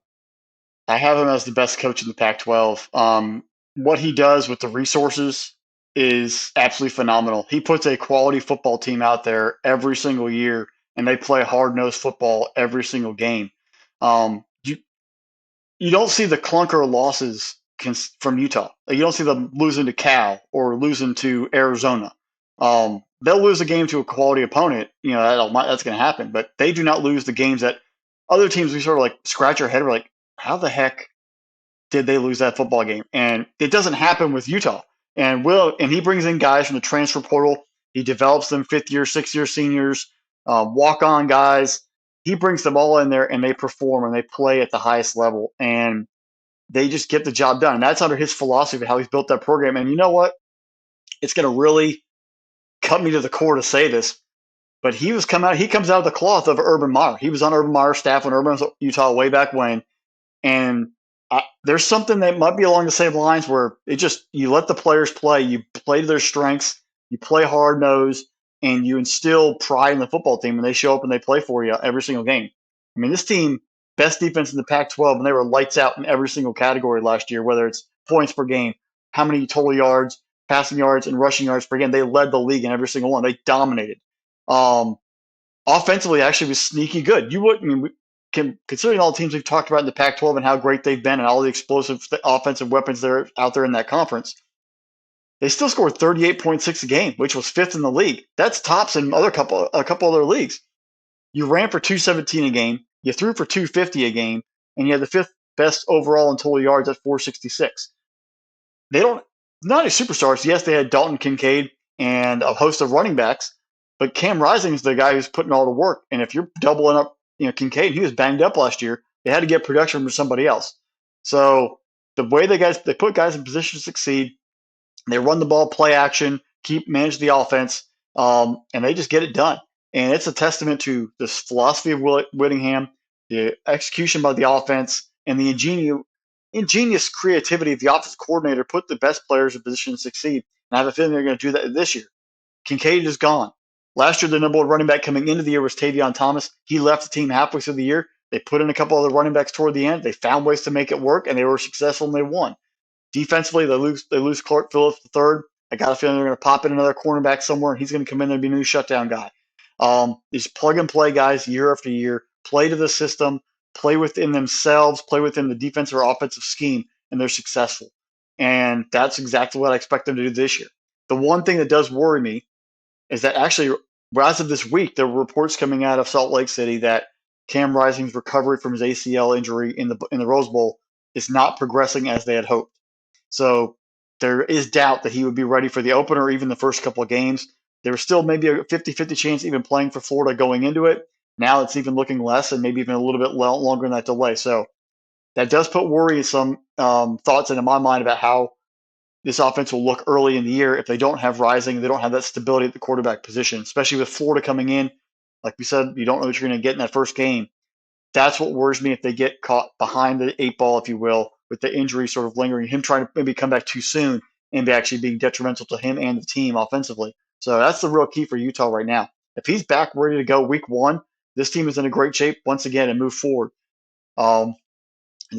I have him as the best coach in the Pac-12. What he does with the resources is absolutely phenomenal. He puts a quality football team out there every single year, and they play hard-nosed football every single game. You don't see the clunker losses from Utah. Like, you don't see them losing to Cal or losing to Arizona. They'll lose a game to a quality opponent. That's going to happen, but they do not lose the games that other teams. We sort of like scratch our head. We're like, how the heck did they lose that football game? And it doesn't happen with Utah. And he brings in guys from the transfer portal. He develops them 5th-year, 6th-year seniors, walk-on guys. He brings them all in there, and they perform and they play at the highest level, and they just get the job done. And that's under his philosophy of how he's built that program. And you know what? It's going to really cut me to the core to say this, but he comes out of the cloth of Urban Meyer. He was on Urban Meyer's staff when Urban was at Utah way back when, and there's something that might be along the same lines where you let the players play, you play to their strengths, you play hard nose, and you instill pride in the football team, and they show up and they play for you every single game. I mean, this team, best defense in the Pac-12, and they were lights out in every single category last year, whether it's points per game, how many total yards, passing yards, and rushing yards per game. They led the league in every single one. They dominated. Um, Offensively, actually was sneaky good. You wouldn't. I mean, considering all the teams we've talked about in the Pac-12 and how great they've been and all the explosive offensive weapons that are out there in that conference, they still scored 38.6 a game, which was 5th in the league. That's tops in a couple other leagues. You ran for 217 a game, you threw for 250 a game, and you had the 5th best overall in total yards at 466. They don't Not any superstars. Yes, they had Dalton Kincaid and a host of running backs, but Cam Rising is the guy who's putting all the work. And if you're doubling up, Kincaid, he was banged up last year. They had to get production from somebody else. So the way they put guys in position to succeed, they run the ball, play action, manage the offense, and they just get it done. And it's a testament to this philosophy of Whittingham, the execution by the offense, and the ingenious creativity of the offensive coordinator put the best players in position to succeed. And I have a feeling they're going to do that this year. Kincaid is gone. Last year, the number one running back coming into the year was Tavion Thomas. He left the team halfway through the year. They put in a couple other running backs toward the end. They found ways to make it work, and they were successful, and they won. Defensively, they lose Clark Phillips III. I got a feeling they're going to pop in another cornerback somewhere, and he's going to come in there and be a new shutdown guy. These plug-and-play guys year after year play to the system, play within themselves, play within the defensive or offensive scheme, and they're successful. And that's exactly what I expect them to do this year. The one thing that does worry me is that actually, as of this week, there were reports coming out of Salt Lake City that Cam Rising's recovery from his ACL injury in the Rose Bowl is not progressing as they had hoped. So there is doubt that he would be ready for the opener or even the first couple of games. There was still maybe a 50-50 chance even playing for Florida going into it. Now it's even looking less and maybe even a little bit longer in that delay. So that does put worry and some thoughts into my mind about how this offense will look early in the year if they don't have Rising, they don't have that stability at the quarterback position, especially with Florida coming in. Like we said, you don't know what you're going to get in that first game. That's what worries me if they get caught behind the 8 ball, if you will, with the injury sort of lingering, him trying to maybe come back too soon and be actually being detrimental to him and the team offensively. So that's the real key for Utah right now. If he's back ready to go week 1, this team is in a great shape once again and move forward. The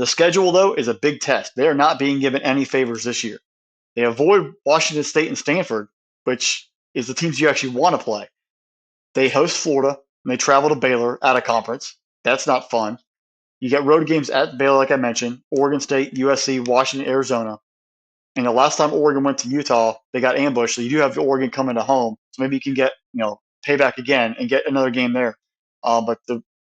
schedule, though, is a big test. They are not being given any favors this year. They avoid Washington State and Stanford, which is the teams you actually want to play. They host Florida, and they travel to Baylor out of conference. That's not fun. You get road games at Baylor, like I mentioned, Oregon State, USC, Washington, Arizona. And the last time Oregon went to Utah, they got ambushed. So you do have Oregon coming to home. So maybe you can get, payback again and get another game there. But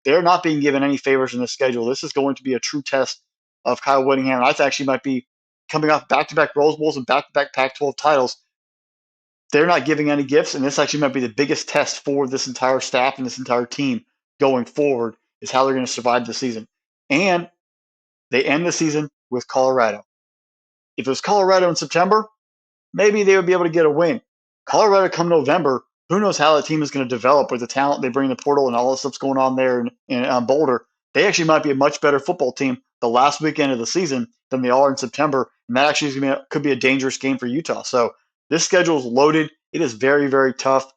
they're not being given any favors in the schedule. This is going to be a true test of Kyle Whittingham. I actually might be coming off back-to-back Rose Bowls and back-to-back Pac-12 titles. They're not giving any gifts, and this actually might be the biggest test for this entire staff and this entire team going forward is how they're going to survive the season. And they end the season with Colorado. If it was Colorado in September, maybe they would be able to get a win. Colorado come November, who knows how that team is going to develop with the talent they bring in the portal and all the stuff's going on there in Boulder. they actually might be a much better football team the last weekend of the season than they are in September, and that actually could be a dangerous game for Utah. So this schedule is loaded. It is very, very tough.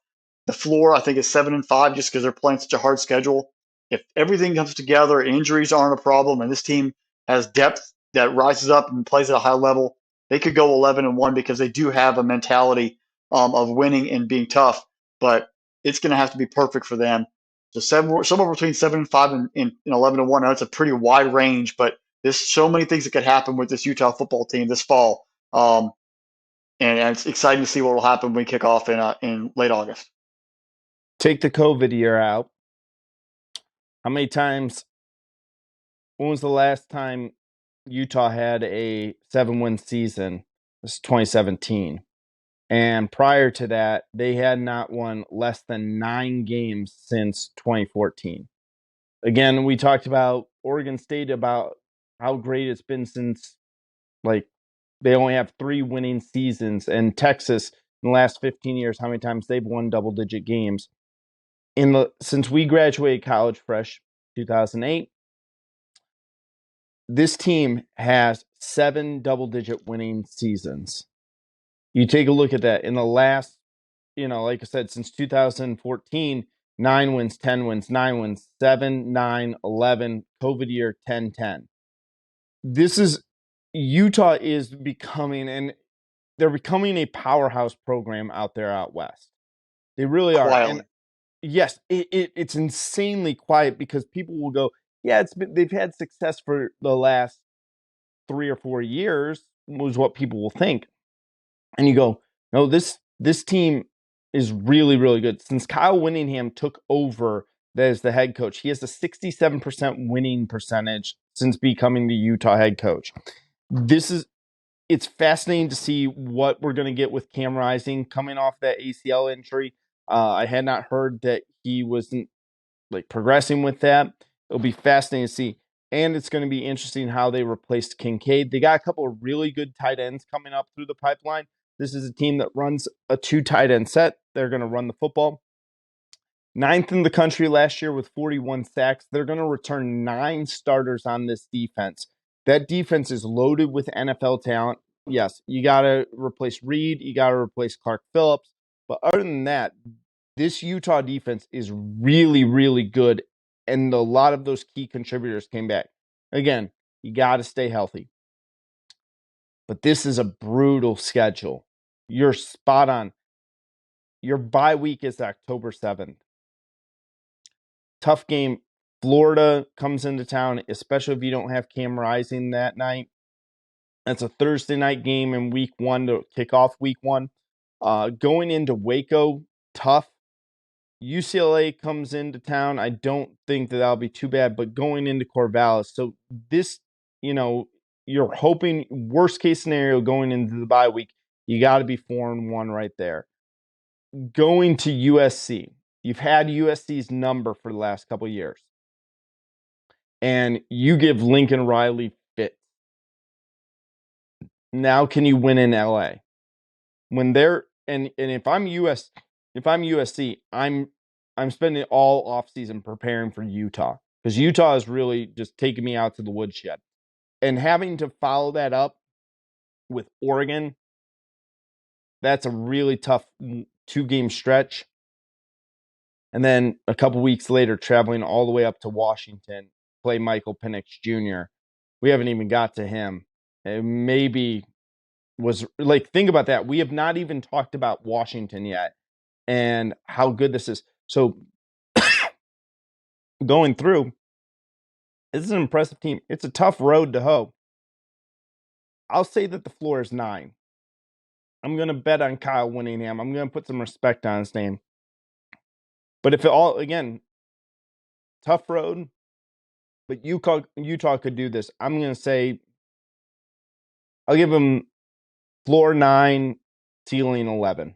The floor, I think, is 7-5 just because they're playing such a hard schedule. If everything comes together, injuries aren't a problem, and this team has depth that rises up and plays at a high level, they could go 11-1 because they do have a mentality of winning and being tough. But it's going to have to be perfect for them. So somewhere between 7-5 and 11-1. That's a pretty wide range, but there's so many things that could happen with this Utah football team this fall. And it's exciting to see what will happen when we kick off in late August. Take the COVID year out. How many times? When was the last time Utah had a 7-win season? This is 2017. And prior to that, they had not won less than 9 games since 2014. Again, we talked about Oregon State, about how great it's been since, like, they only have 3 winning seasons. And Texas, in the last 15 years, how many times they've won double-digit games. Since we graduated college fresh, 2008, this team has 7 double-digit winning seasons. You take a look at that. In the last, like I said, since 2014, 9 wins, 10 wins, 9 wins, 7, 9, 11, COVID year, 10, 10. Utah is becoming, and they're becoming a powerhouse program out there out west. They really are. Quietly. And yes, it's insanely quiet because people will go, yeah, they've had success for the last 3 or 4 years, was what people will think. And you go, no, this team is really, really good. Since Kyle Whittingham took over as the head coach, he has a 67% winning percentage since becoming the Utah head coach. It's fascinating to see what we're going to get with Cam Rising coming off that ACL injury. I had not heard that he wasn't progressing with that. It'll be fascinating to see. And it's going to be interesting how they replaced Kincaid. They got a couple of really good tight ends coming up through the pipeline. This is a team that runs a 2 tight end set. They're going to run the football. 9th in the country last year with 41 sacks. They're going to return 9 starters on this defense. That defense is loaded with NFL talent. Yes, you got to replace Reed. You got to replace Clark Phillips. But other than that, this Utah defense is really, really good. And a lot of those key contributors came back. Again, you got to stay healthy. But this is a brutal schedule. You're spot on. Your bye week is October 7th. Tough game. Florida comes into town, especially if you don't have Cam Rising that night. That's a Thursday night game in week 1 to kick off week 1. Going into Waco, tough. UCLA comes into town. I don't think that'll be too bad, but going into Corvallis. So this, you're hoping worst case scenario going into the bye week, you got to be 4-1 right there. Going to USC. You've had USC's number for the last couple of years. And you give Lincoln Riley fits. Now can you win in LA? When they're and if I'm USC, I'm spending all offseason preparing for Utah. Because Utah is really just taking me out to the woodshed. And having to follow that up with Oregon, that's a really tough 2-game stretch. And then a couple weeks later, traveling all the way up to Washington, play Michael Penix Jr. We haven't even got to him. It maybe was think about that. We have not even talked about Washington yet and how good this is. So going through, this is an impressive team. It's a tough road to hoe. I'll say that the floor is 9. I'm going to bet on Kyle Whittingham. I'm going to put some respect on his name. But if it all, again, tough road, but Utah could do this. I'm going to say I'll give him floor 9, ceiling 11.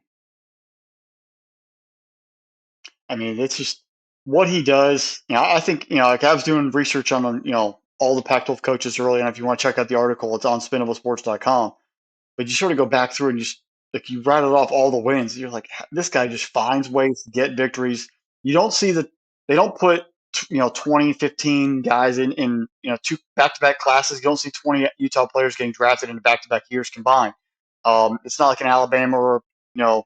I mean, it's just what he does. I think, I was doing research on, all the Pac-12 coaches early on. If you want to check out the article, it's on spinablesports.com. But you sort of go back through and just you rattled off all the wins. You're like, this guy just finds ways to get victories. You don't see that they don't put 20, 15 guys in two back-to-back classes. You don't see 20 Utah players getting drafted in back-to-back years combined. It's not like an Alabama or a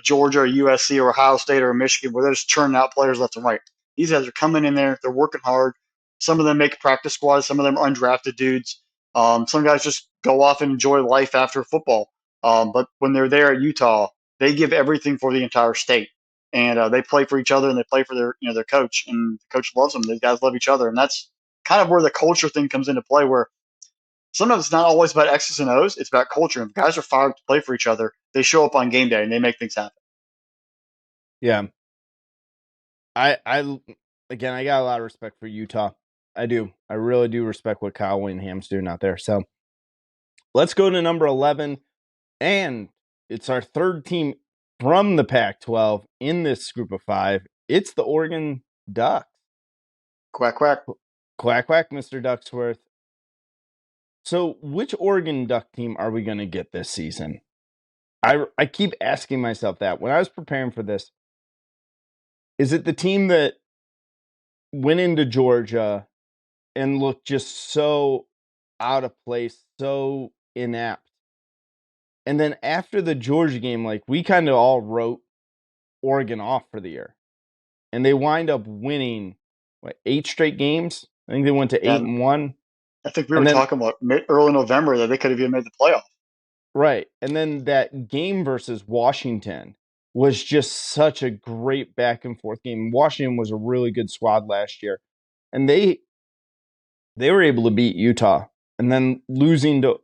Georgia or USC or Ohio State or Michigan where they're just churning out players left and right. These guys are coming in there. They're working hard. Some of them make practice squads. Some of them are undrafted dudes. Some guys just go off and enjoy life after football. But when they're there at Utah, they give everything for the entire state, and they play for each other and they play for their coach, and the coach loves them. These guys love each other, and that's kind of where the culture thing comes into play. Where sometimes it's not always about X's and O's; it's about culture. And if guys are fired to play for each other, they show up on game day and they make things happen. Yeah. I again, I got a lot of respect for Utah. I do. I really do respect what Kyle Whittingham's doing out there. So let's go to number 11. And it's our third team from the Pac-12 in this group of 5. It's the Oregon Ducks. Quack, quack. Quack, quack, Mr. Ducksworth. So which Oregon Duck team are we going to get this season? I keep asking myself that. When I was preparing for this, is it the team that went into Georgia and looked just so out of place, so inept? And then after the Georgia game, like, we kind of all wrote Oregon off for the year. And they wind up winning, 8 straight games? I think they went to 8-1. I think we And were then, talking about early November that they could have even made the playoff. right. And then that game versus Washington was just such a great back and forth game. Washington was a really good squad last year. And they were able to beat Utah, and then losing to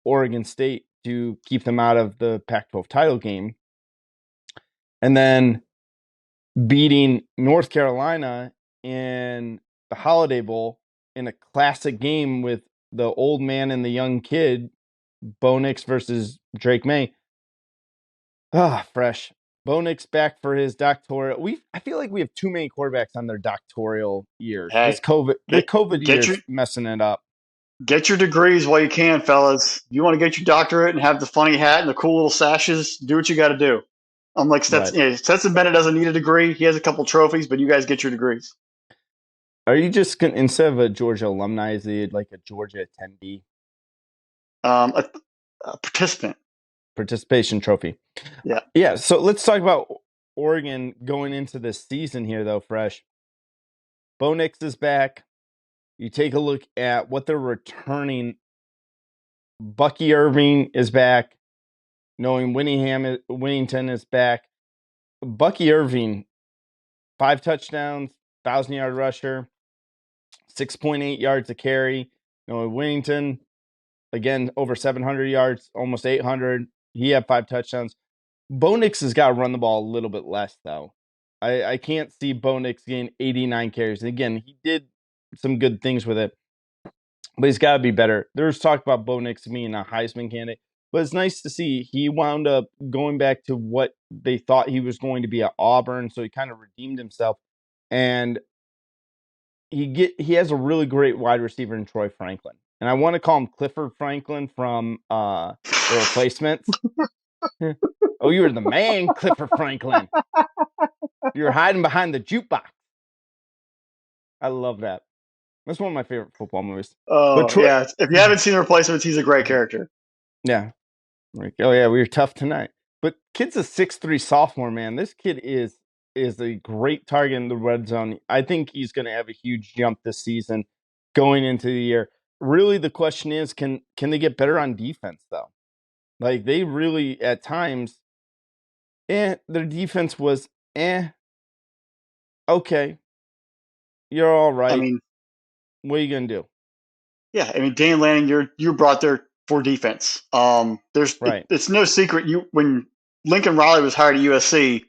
Oregon State to keep them out of the Pac-12 title game, and then beating North Carolina in the Holiday Bowl in a classic game with the old man and the young kid, Bo Nix versus Drake May. Fresh. Bo Nix back for his doctoral. I feel like we have too many quarterbacks on their doctoral years. Hey, This COVID get year's messing it up. Get your degrees while you can, fellas. You want to get your doctorate and have the funny hat and the cool little sashes, do what you got to do. Unlike Stetson, Right. Stetson Bennett doesn't need a degree. He has a couple trophies, but you guys get your degrees. Are you just going instead of a Georgia alumni, is it like a Georgia attendee? A participant. Participation trophy. Yeah. Yeah. So let's talk about Oregon going into this season here, though, Fresh. Bo Nix is back. You take a look at what they're returning. Bucky Irving is back. Knowing Winnington is back. Bucky Irving, 5 touchdowns, 1,000-yard rusher, 6.8 yards a carry. Knowing Winnington, again, over 700 yards, almost 800. He had 5 touchdowns. Bo Nix has got to run the ball a little bit less, though. I can't see Bo Nix getting 89 carries. And again, he did some good things with it, but he's got to be better. There's talk about Bo Nix being a Heisman candidate, but it's nice to see he wound up going back to what they thought he was going to be at Auburn, so he kind of redeemed himself. And he has a really great wide receiver in Troy Franklin. And I want to call him Clifford Franklin from The Replacements. Oh, you were the man, Clifford Franklin. You're hiding behind the jukebox. I love that. That's one of my favorite football movies. Oh, yeah. If you haven't seen The Replacements, he's a great character. Yeah. Like, oh, yeah, we were tough tonight. But kid's a 6'3" sophomore, man. This kid is a great target in the red zone. I think he's going to have a huge jump this season going into the year. Really, the question is, can they get better on defense, though? Like, they really, at times, their defense was, okay, you're all right. I mean, what are you going to do? yeah. I mean, Dan Lanning, you're brought there for defense. Right. It's no secret. When Lincoln Riley was hired at USC,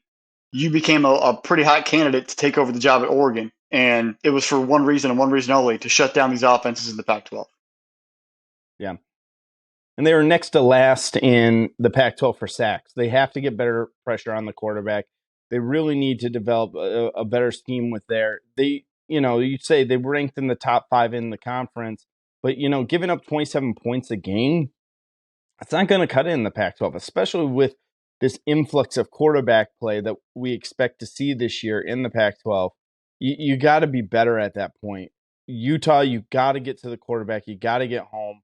you became a pretty hot candidate to take over the job at Oregon. And it was for one reason and one reason only, to shut down these offenses in the Pac-12. Yeah. And they were next to last in the Pac-12 for sacks. They have to get better pressure on the quarterback. They really need to develop a better scheme with you'd say they ranked in the top 5 in the conference, but, giving up 27 points a game, it's not going to cut it in the Pac-12, especially with this influx of quarterback play that we expect to see this year in the Pac-12. You got to be better at that point. Utah, you got to get to the quarterback. You got to get home.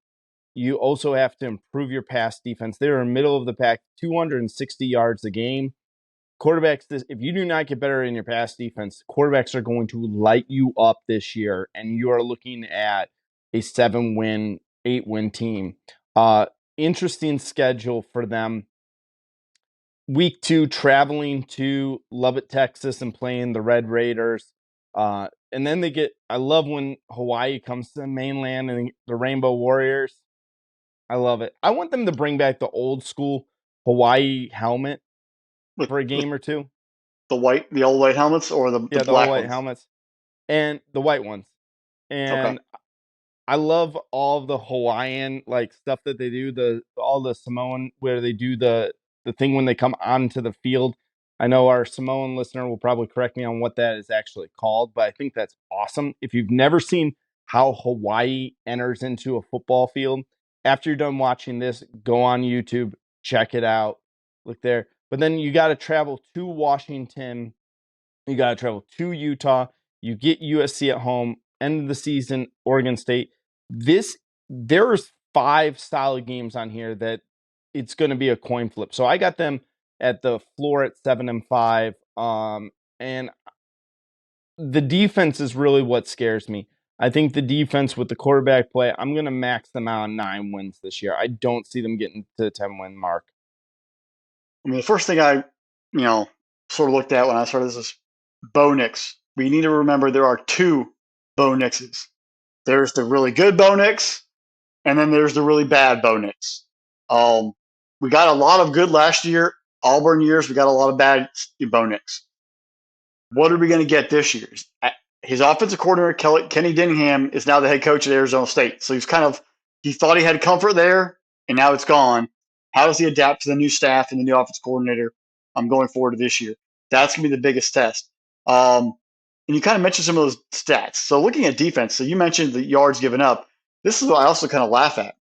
You also have to improve your pass defense. They are middle of the pack, 260 yards a game. Quarterbacks, if you do not get better in your pass defense, quarterbacks are going to light you up this year, and you are looking at a 7-win, 8-win team. Interesting schedule for them. Week 2, traveling to Lubbock, Texas, and playing the Red Raiders. And then I love when Hawaii comes to the mainland and the Rainbow Warriors. I love it. I want them to bring back the old school Hawaii helmet for a with game or two. the old white helmets or the Yeah, the old black white ones? helmets and the white ones. Okay. And I love all of the Hawaiian like stuff that they do, all the Samoan where they do the thing when they come onto the field. I know our Samoan listener will probably correct me on what that is actually called, but I think that's awesome. If you've never seen how Hawaii enters into a football field, after you're done watching this, go on YouTube, check it out, look there. But then you got to travel to Washington, you got to travel to Utah, you get USC at home, end of the season, Oregon State. There's 5 solid games on here that it's going to be a coin flip. So I got them at the floor at 7-5. And the defense is really what scares me. I think the defense with the quarterback play, I'm going to max them out on 9 wins this year. I don't see them getting to the 10-win mark. I mean, the first thing I, sort of looked at when I started this is Bo Nix. We need to remember there are 2 Bo Nixes. There's the really good Bo Nix, and then there's the really bad Bo Nix. We got a lot of good last year, Auburn years. We got a lot of bad Bo Nix. What are we going to get this year? His offensive coordinator, Kenny Dinningham, is now the head coach at Arizona State. So he thought he had comfort there, and now it's gone. How does he adapt to the new staff and the new offensive coordinator going forward to this year? That's going to be the biggest test. And you kind of mentioned some of those stats. So looking at defense, so you mentioned the yards given up. This is what I also kind of laugh at.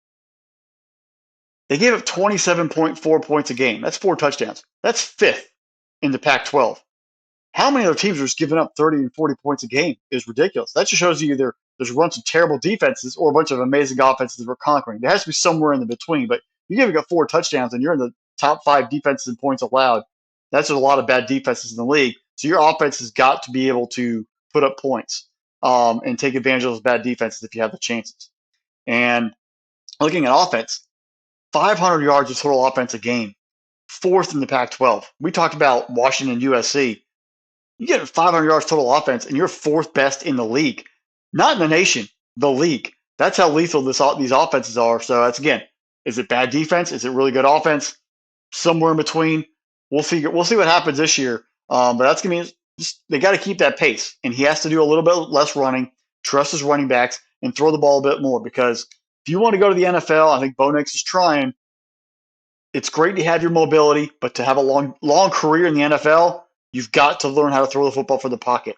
They gave up 27.4 points a game. That's 4 touchdowns. That's 5th in the Pac-12. How many other teams are just giving up 30 and 40 points a game is ridiculous. That just shows you either there's a bunch of terrible defenses or a bunch of amazing offenses that we're conquering. There has to be somewhere in the between, but you're giving up 4 touchdowns and you're in the top 5 defenses in points allowed. That's just a lot of bad defenses in the league. So your offense has got to be able to put up points and take advantage of those bad defenses if you have the chances. And looking at offense, 500 yards of total offense a game, 4th in the Pac-12. We talked about Washington, USC. You get 500 yards total offense, and you're 4th best in the league. Not in the nation, the league. That's how lethal these offenses are. So that's, again, is it bad defense? Is it really good offense? Somewhere in between. We'll see what happens this year. But that's going to be they got to keep that pace, and he has to do a little bit less running, trust his running backs, and throw the ball a bit more. Because if you want to go to the NFL, I think Bo Nix is trying. It's great to have your mobility, but to have a long career in the NFL, you've got to learn how to throw the football from the pocket.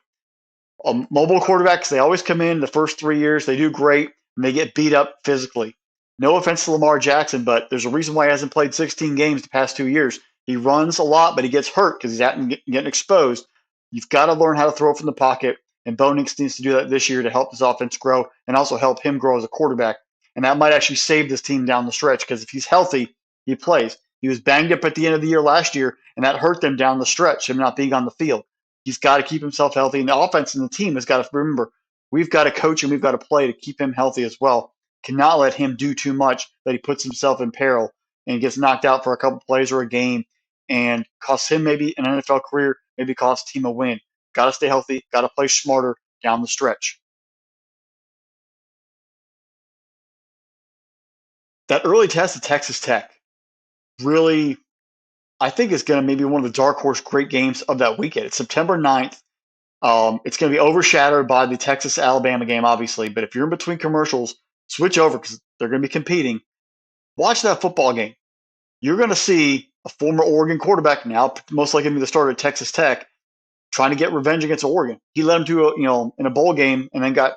Mobile quarterbacks, they always come in the first 3 years, they do great, and they get beat up physically. No offense to Lamar Jackson, but there's a reason why he hasn't played 16 games the past 2 years. He runs a lot, but he gets hurt because he's out and getting exposed. You've got to learn how to throw from the pocket, and Bo Nix needs to do that this year to help his offense grow and also help him grow as a quarterback. And that might actually save this team down the stretch because if he's healthy, he plays. He was banged up at the end of the year last year, and that hurt them down the stretch, him not being on the field. He's got to keep himself healthy, and the offense and the team has got to remember, we've got to coach and we've got to play to keep him healthy as well. Cannot let him do too much that he puts himself in peril and gets knocked out for a couple plays or a game and costs him maybe an NFL career, maybe costs the team a win. Got to stay healthy, got to play smarter down the stretch. That early test at Texas Tech really, I think, is going to maybe one of the dark horse great games of that weekend. It's September 9th. It's going to be overshadowed by the Texas-Alabama game, obviously. But if you're in between commercials, switch over because they're going to be competing. Watch that football game. You're going to see a former Oregon quarterback, now most likely to be the starter at Texas Tech, trying to get revenge against Oregon. He led him to in a bowl game and then got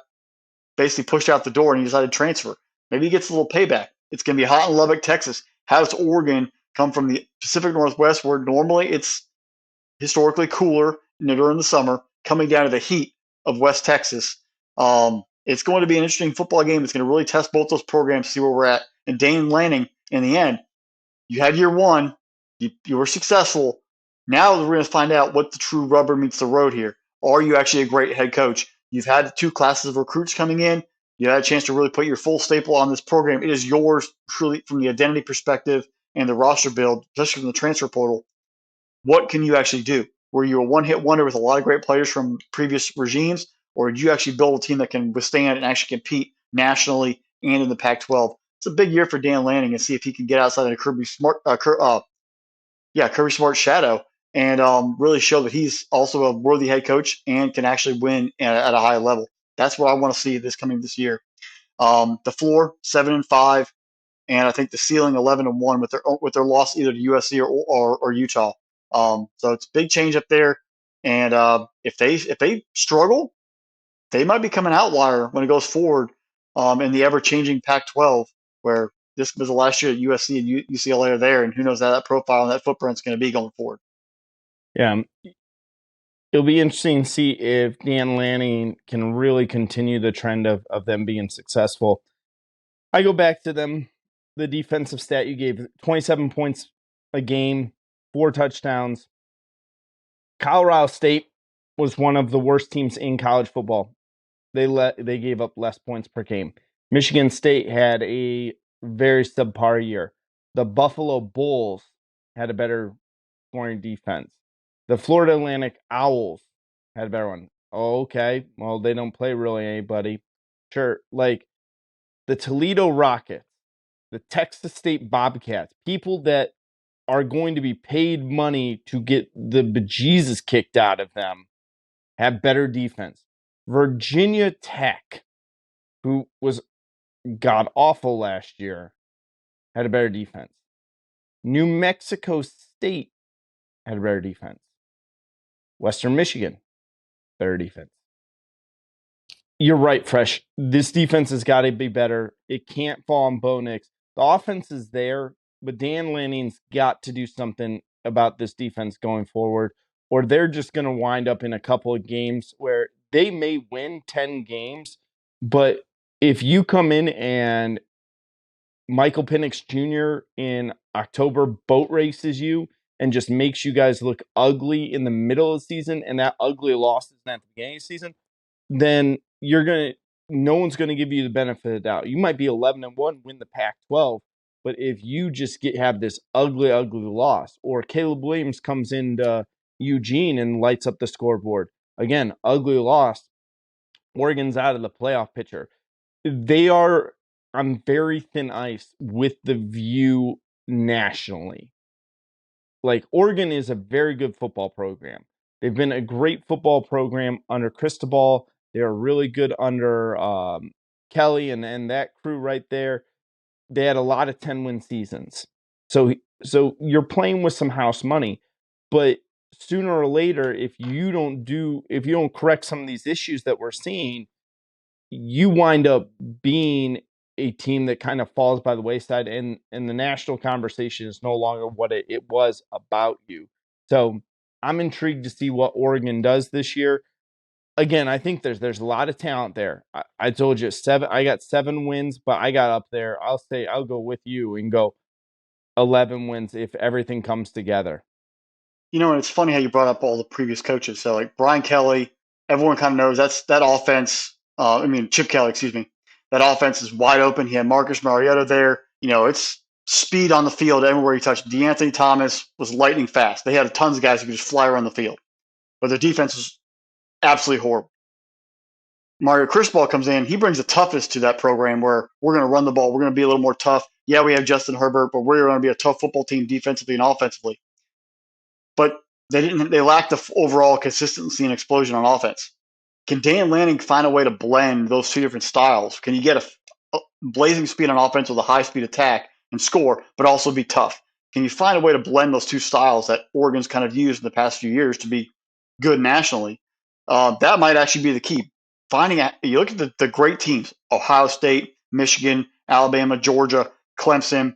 basically pushed out the door and he decided to transfer. Maybe he gets a little payback. It's going to be hot in Lubbock, Texas. How does Oregon come from the Pacific Northwest where normally it's historically cooler during the summer, coming down to the heat of West Texas. It's going to be an interesting football game. It's going to really test both those programs, see where we're at. And Dane Lanning, in the end, you had year one, you were successful. Now we're going to find out what the true rubber meets the road here. Are you actually a great head coach? You've had two classes of recruits coming in. You had a chance to really put your full staple on this program. It is yours truly from the identity perspective and the roster build, especially from the transfer portal. What can you actually do? Were you a one-hit wonder with a lot of great players from previous regimes, or did you actually build a team that can withstand and actually compete nationally and in the Pac-12? It's a big year for Dan Lanning and see if he can get outside of Kirby Smart's shadow and really show that he's also a worthy head coach and can actually win at a high level. That's what I want to see this year. The floor 7-5, and I think the ceiling 11-1 with their loss either to USC or Utah. So it's a big change up there, and if they struggle, they might become an outlier when it goes forward in the ever changing Pac-12, where this was the last year at USC and UCLA are there, and who knows how that profile and that footprint is going to be going forward. Yeah. It'll be interesting to see if Dan Lanning can really continue the trend of them being successful. I go back to them, the defensive stat you gave, 27 points a game, 4 touchdowns. Colorado State was one of the worst teams in college football. They gave up less points per game. Michigan State had a very subpar year. The Buffalo Bulls had a better scoring defense. The Florida Atlantic Owls had a better one. Oh, okay. Well, they don't play really anybody. Sure. Like the Toledo Rockets, the Texas State Bobcats, people that are going to be paid money to get the bejesus kicked out of them, have better defense. Virginia Tech, who was god awful last year, had a better defense. New Mexico State had a better defense. Western Michigan, better defense. You're right, Fresh. This defense has got to be better. It can't fall on Bo Nix. The offense is there, but Dan Lanning's got to do something about this defense going forward, or they're just going to wind up in a couple of games where they may win 10 games, but if you come in and Michael Penix Jr. in October boat races you and just makes you guys look ugly in the middle of the season, and that ugly loss is at the beginning of the season, then no one's gonna give you the benefit of the doubt. You might be 11-1, win the Pac-12, but if you just have this ugly loss, or Caleb Williams comes into Eugene and lights up the scoreboard, again, ugly loss, Oregon's out of the playoff picture. They are on very thin ice with the view nationally. Like, Oregon is a very good football program. They've been a great football program under Cristobal. They are really good under Kelly and that crew right there. They had a lot of 10-win seasons. So you're playing with some house money, but sooner or later, if you don't correct some of these issues that we're seeing, you wind up being a team that kind of falls by the wayside, and the national conversation is no longer what it was about you. So I'm intrigued to see what Oregon does this year. Again, I think there's a lot of talent there. I told you I got 7 wins, but I got up there. I'll go with you and go 11 wins if everything comes together. And it's funny how you brought up all the previous coaches. So like Brian Kelly, everyone kind of knows that offense. Chip Kelly, excuse me. That offense is wide open. He had Marcus Mariota there. It's speed on the field everywhere he touched. DeAnthony Thomas was lightning fast. They had tons of guys who could just fly around the field, but their defense was absolutely horrible. Mario Cristobal comes in. He brings the toughness to that program where we're going to run the ball. We're going to be a little more tough. Yeah, we have Justin Herbert, but we're going to be a tough football team defensively and offensively. But they lacked the overall consistency and explosion on offense. Can Dan Lanning find a way to blend those two different styles? Can you get a blazing speed on offense with a high-speed attack and score, but also be tough? Can you find a way to blend those two styles that Oregon's kind of used in the past few years to be good nationally? That might actually be the key. You look at the great teams, Ohio State, Michigan, Alabama, Georgia, Clemson.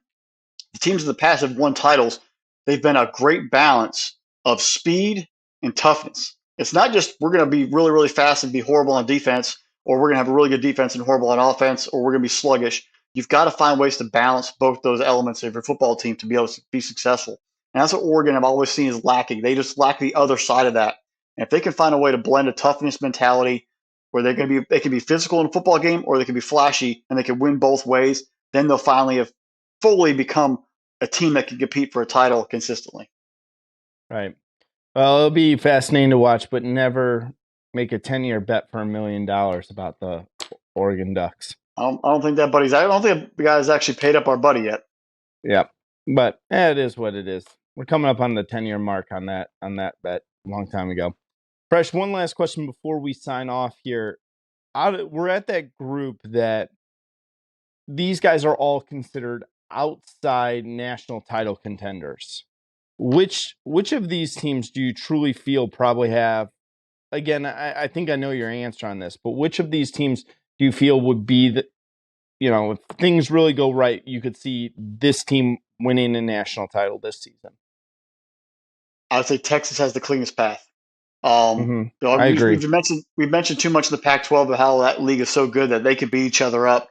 The teams in the past have won titles. They've been a great balance of speed and toughness. It's not just we're going to be really, really fast and be horrible on defense, or we're going to have a really good defense and horrible on offense, or we're going to be sluggish. You've got to find ways to balance both those elements of your football team to be able to be successful. And that's what Oregon I've always seen is lacking. They just lack the other side of that. And if they can find a way to blend a toughness mentality where they can be physical in a football game or they can be flashy and they can win both ways, then they'll finally have fully become a team that can compete for a title consistently. Right. Well, it'll be fascinating to watch, but never make a 10-year bet for $1 million about the Oregon Ducks. I don't think that buddy's. I don't think the guy's actually paid up our buddy yet. Yeah, but it is what it is. We're coming up on the 10-year mark on that bet a long time ago. Fresh, one last question before we sign off here. We're at that group that these guys are all considered outside national title contenders. Which of these teams do you truly feel probably have? Again, I think I know your answer on this, but which of these teams do you feel would be the, if things really go right, you could see this team winning a national title this season? I would say Texas has the cleanest path. I agree. We've mentioned too much in the Pac-12 of how that league is so good that they could beat each other up,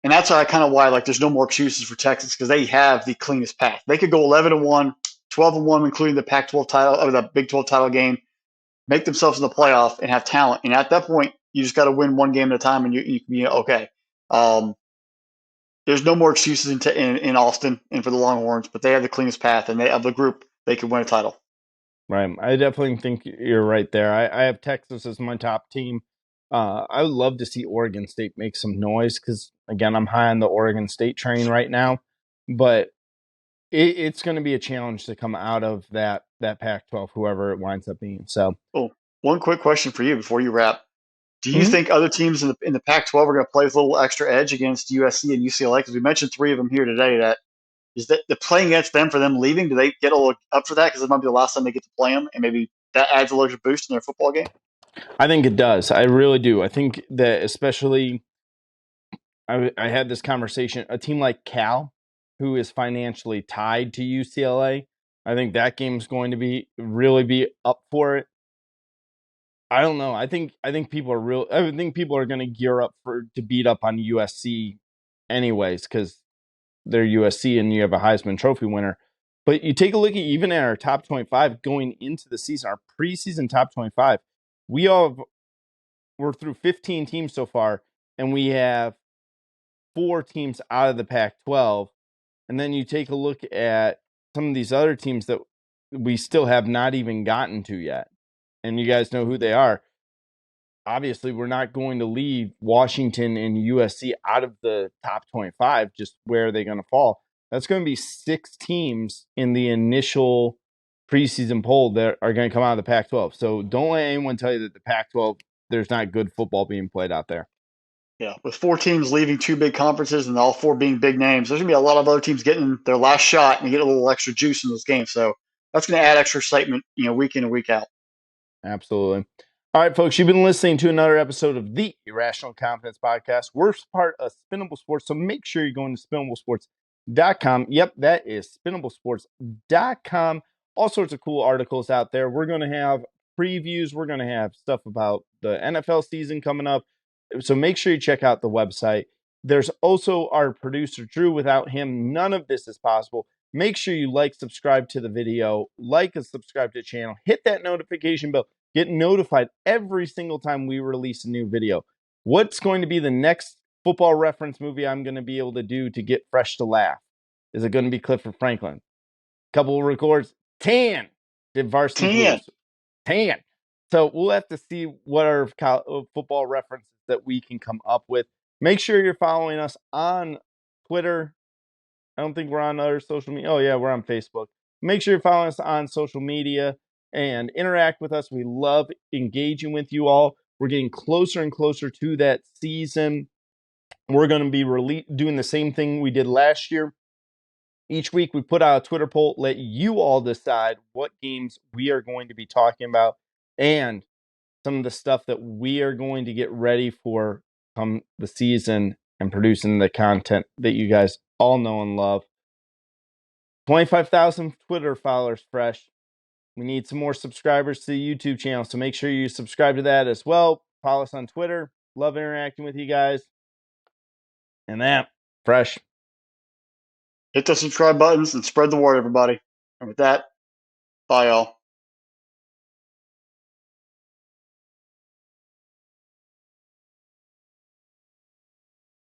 and that's why like there's no more excuses for Texas because they have the cleanest path. They could go 11-1, 12-1, including the Pac-12 title or the Big 12 title game, make themselves in the playoff and have talent. And at that point, you just got to win one game at a time, and you can be okay. There's no more excuses in Austin and for the Longhorns, but they have the cleanest path, and they of the group they could win a title. Right. I definitely think you're right there. I have Texas as my top team. I would love to see Oregon State make some noise because, again, I'm high on the Oregon State train right now. But it's going to be a challenge to come out of that Pac-12, whoever it winds up being. So, one quick question for you before you wrap: do you mm-hmm. think other teams in the Pac-12 are going to play with a little extra edge against USC and UCLA? Because we mentioned three of them here today. That is that the playing against them for them leaving. Do they get a little up for that because it might be the last time they get to play them, and maybe that adds a little boost in their football game? I think it does. I really do. I think that especially I had this conversation. A team like Cal, who is financially tied to UCLA, I think that game's going to really be up for it. I don't know. I think people are I think people are going to gear up to beat up on USC, anyways, because they're USC and you have a Heisman Trophy winner. But you take a look even at our top 25 going into the season, our preseason top 25. We're through 15 teams so far, and we have 4 teams out of the Pac-12. And then you take a look at some of these other teams that we still have not even gotten to yet. And you guys know who they are. Obviously, we're not going to leave Washington and USC out of the top 25, just where are they going to fall. That's going to be 6 teams in the initial preseason poll that are going to come out of the Pac-12. So don't let anyone tell you that the Pac-12, there's not good football being played out there. Yeah, with 4 teams leaving 2 big conferences and all 4 being big names, there's going to be a lot of other teams getting their last shot and get a little extra juice in those games. So that's going to add extra excitement, week in and week out. Absolutely. All right, folks, you've been listening to another episode of the Irrational Confidence Podcast. We're part of Spinnable Sports, so make sure you're going to spinnablesports.com. Yep, that is spinnablesports.com. All sorts of cool articles out there. We're going to have previews. We're going to have stuff about the NFL season coming up. So make sure you check out the website. There's also our producer, Drew. Without him, none of this is possible. Make sure you subscribe to the video, and subscribe to the channel. Hit that notification bell. Get notified every single time we release a new video. What's going to be the next Football Reference movie I'm going to be able to do to get fresh to laugh? Is it going to be Clifford Franklin? Couple of records. Tan did Varsity Blues. Tan. So we'll have to see what our football references that we can come up with. Make sure you're following us on Twitter. I don't think we're on other social media. Oh, yeah, we're on Facebook. Make sure you're following us on social media and interact with us. We love engaging with you all. We're getting closer and closer to that season. We're going to be doing the same thing we did last year. Each week we put out a Twitter poll, let you all decide what games we are going to be talking about and some of the stuff that we are going to get ready for come the season and producing the content that you guys all know and love. 25,000 Twitter followers fresh. We need some more subscribers to the YouTube channel, so make sure you subscribe to that as well. Follow us on Twitter. Love interacting with you guys. And that, fresh. Hit the subscribe buttons and spread the word, everybody. And with that, bye, y'all.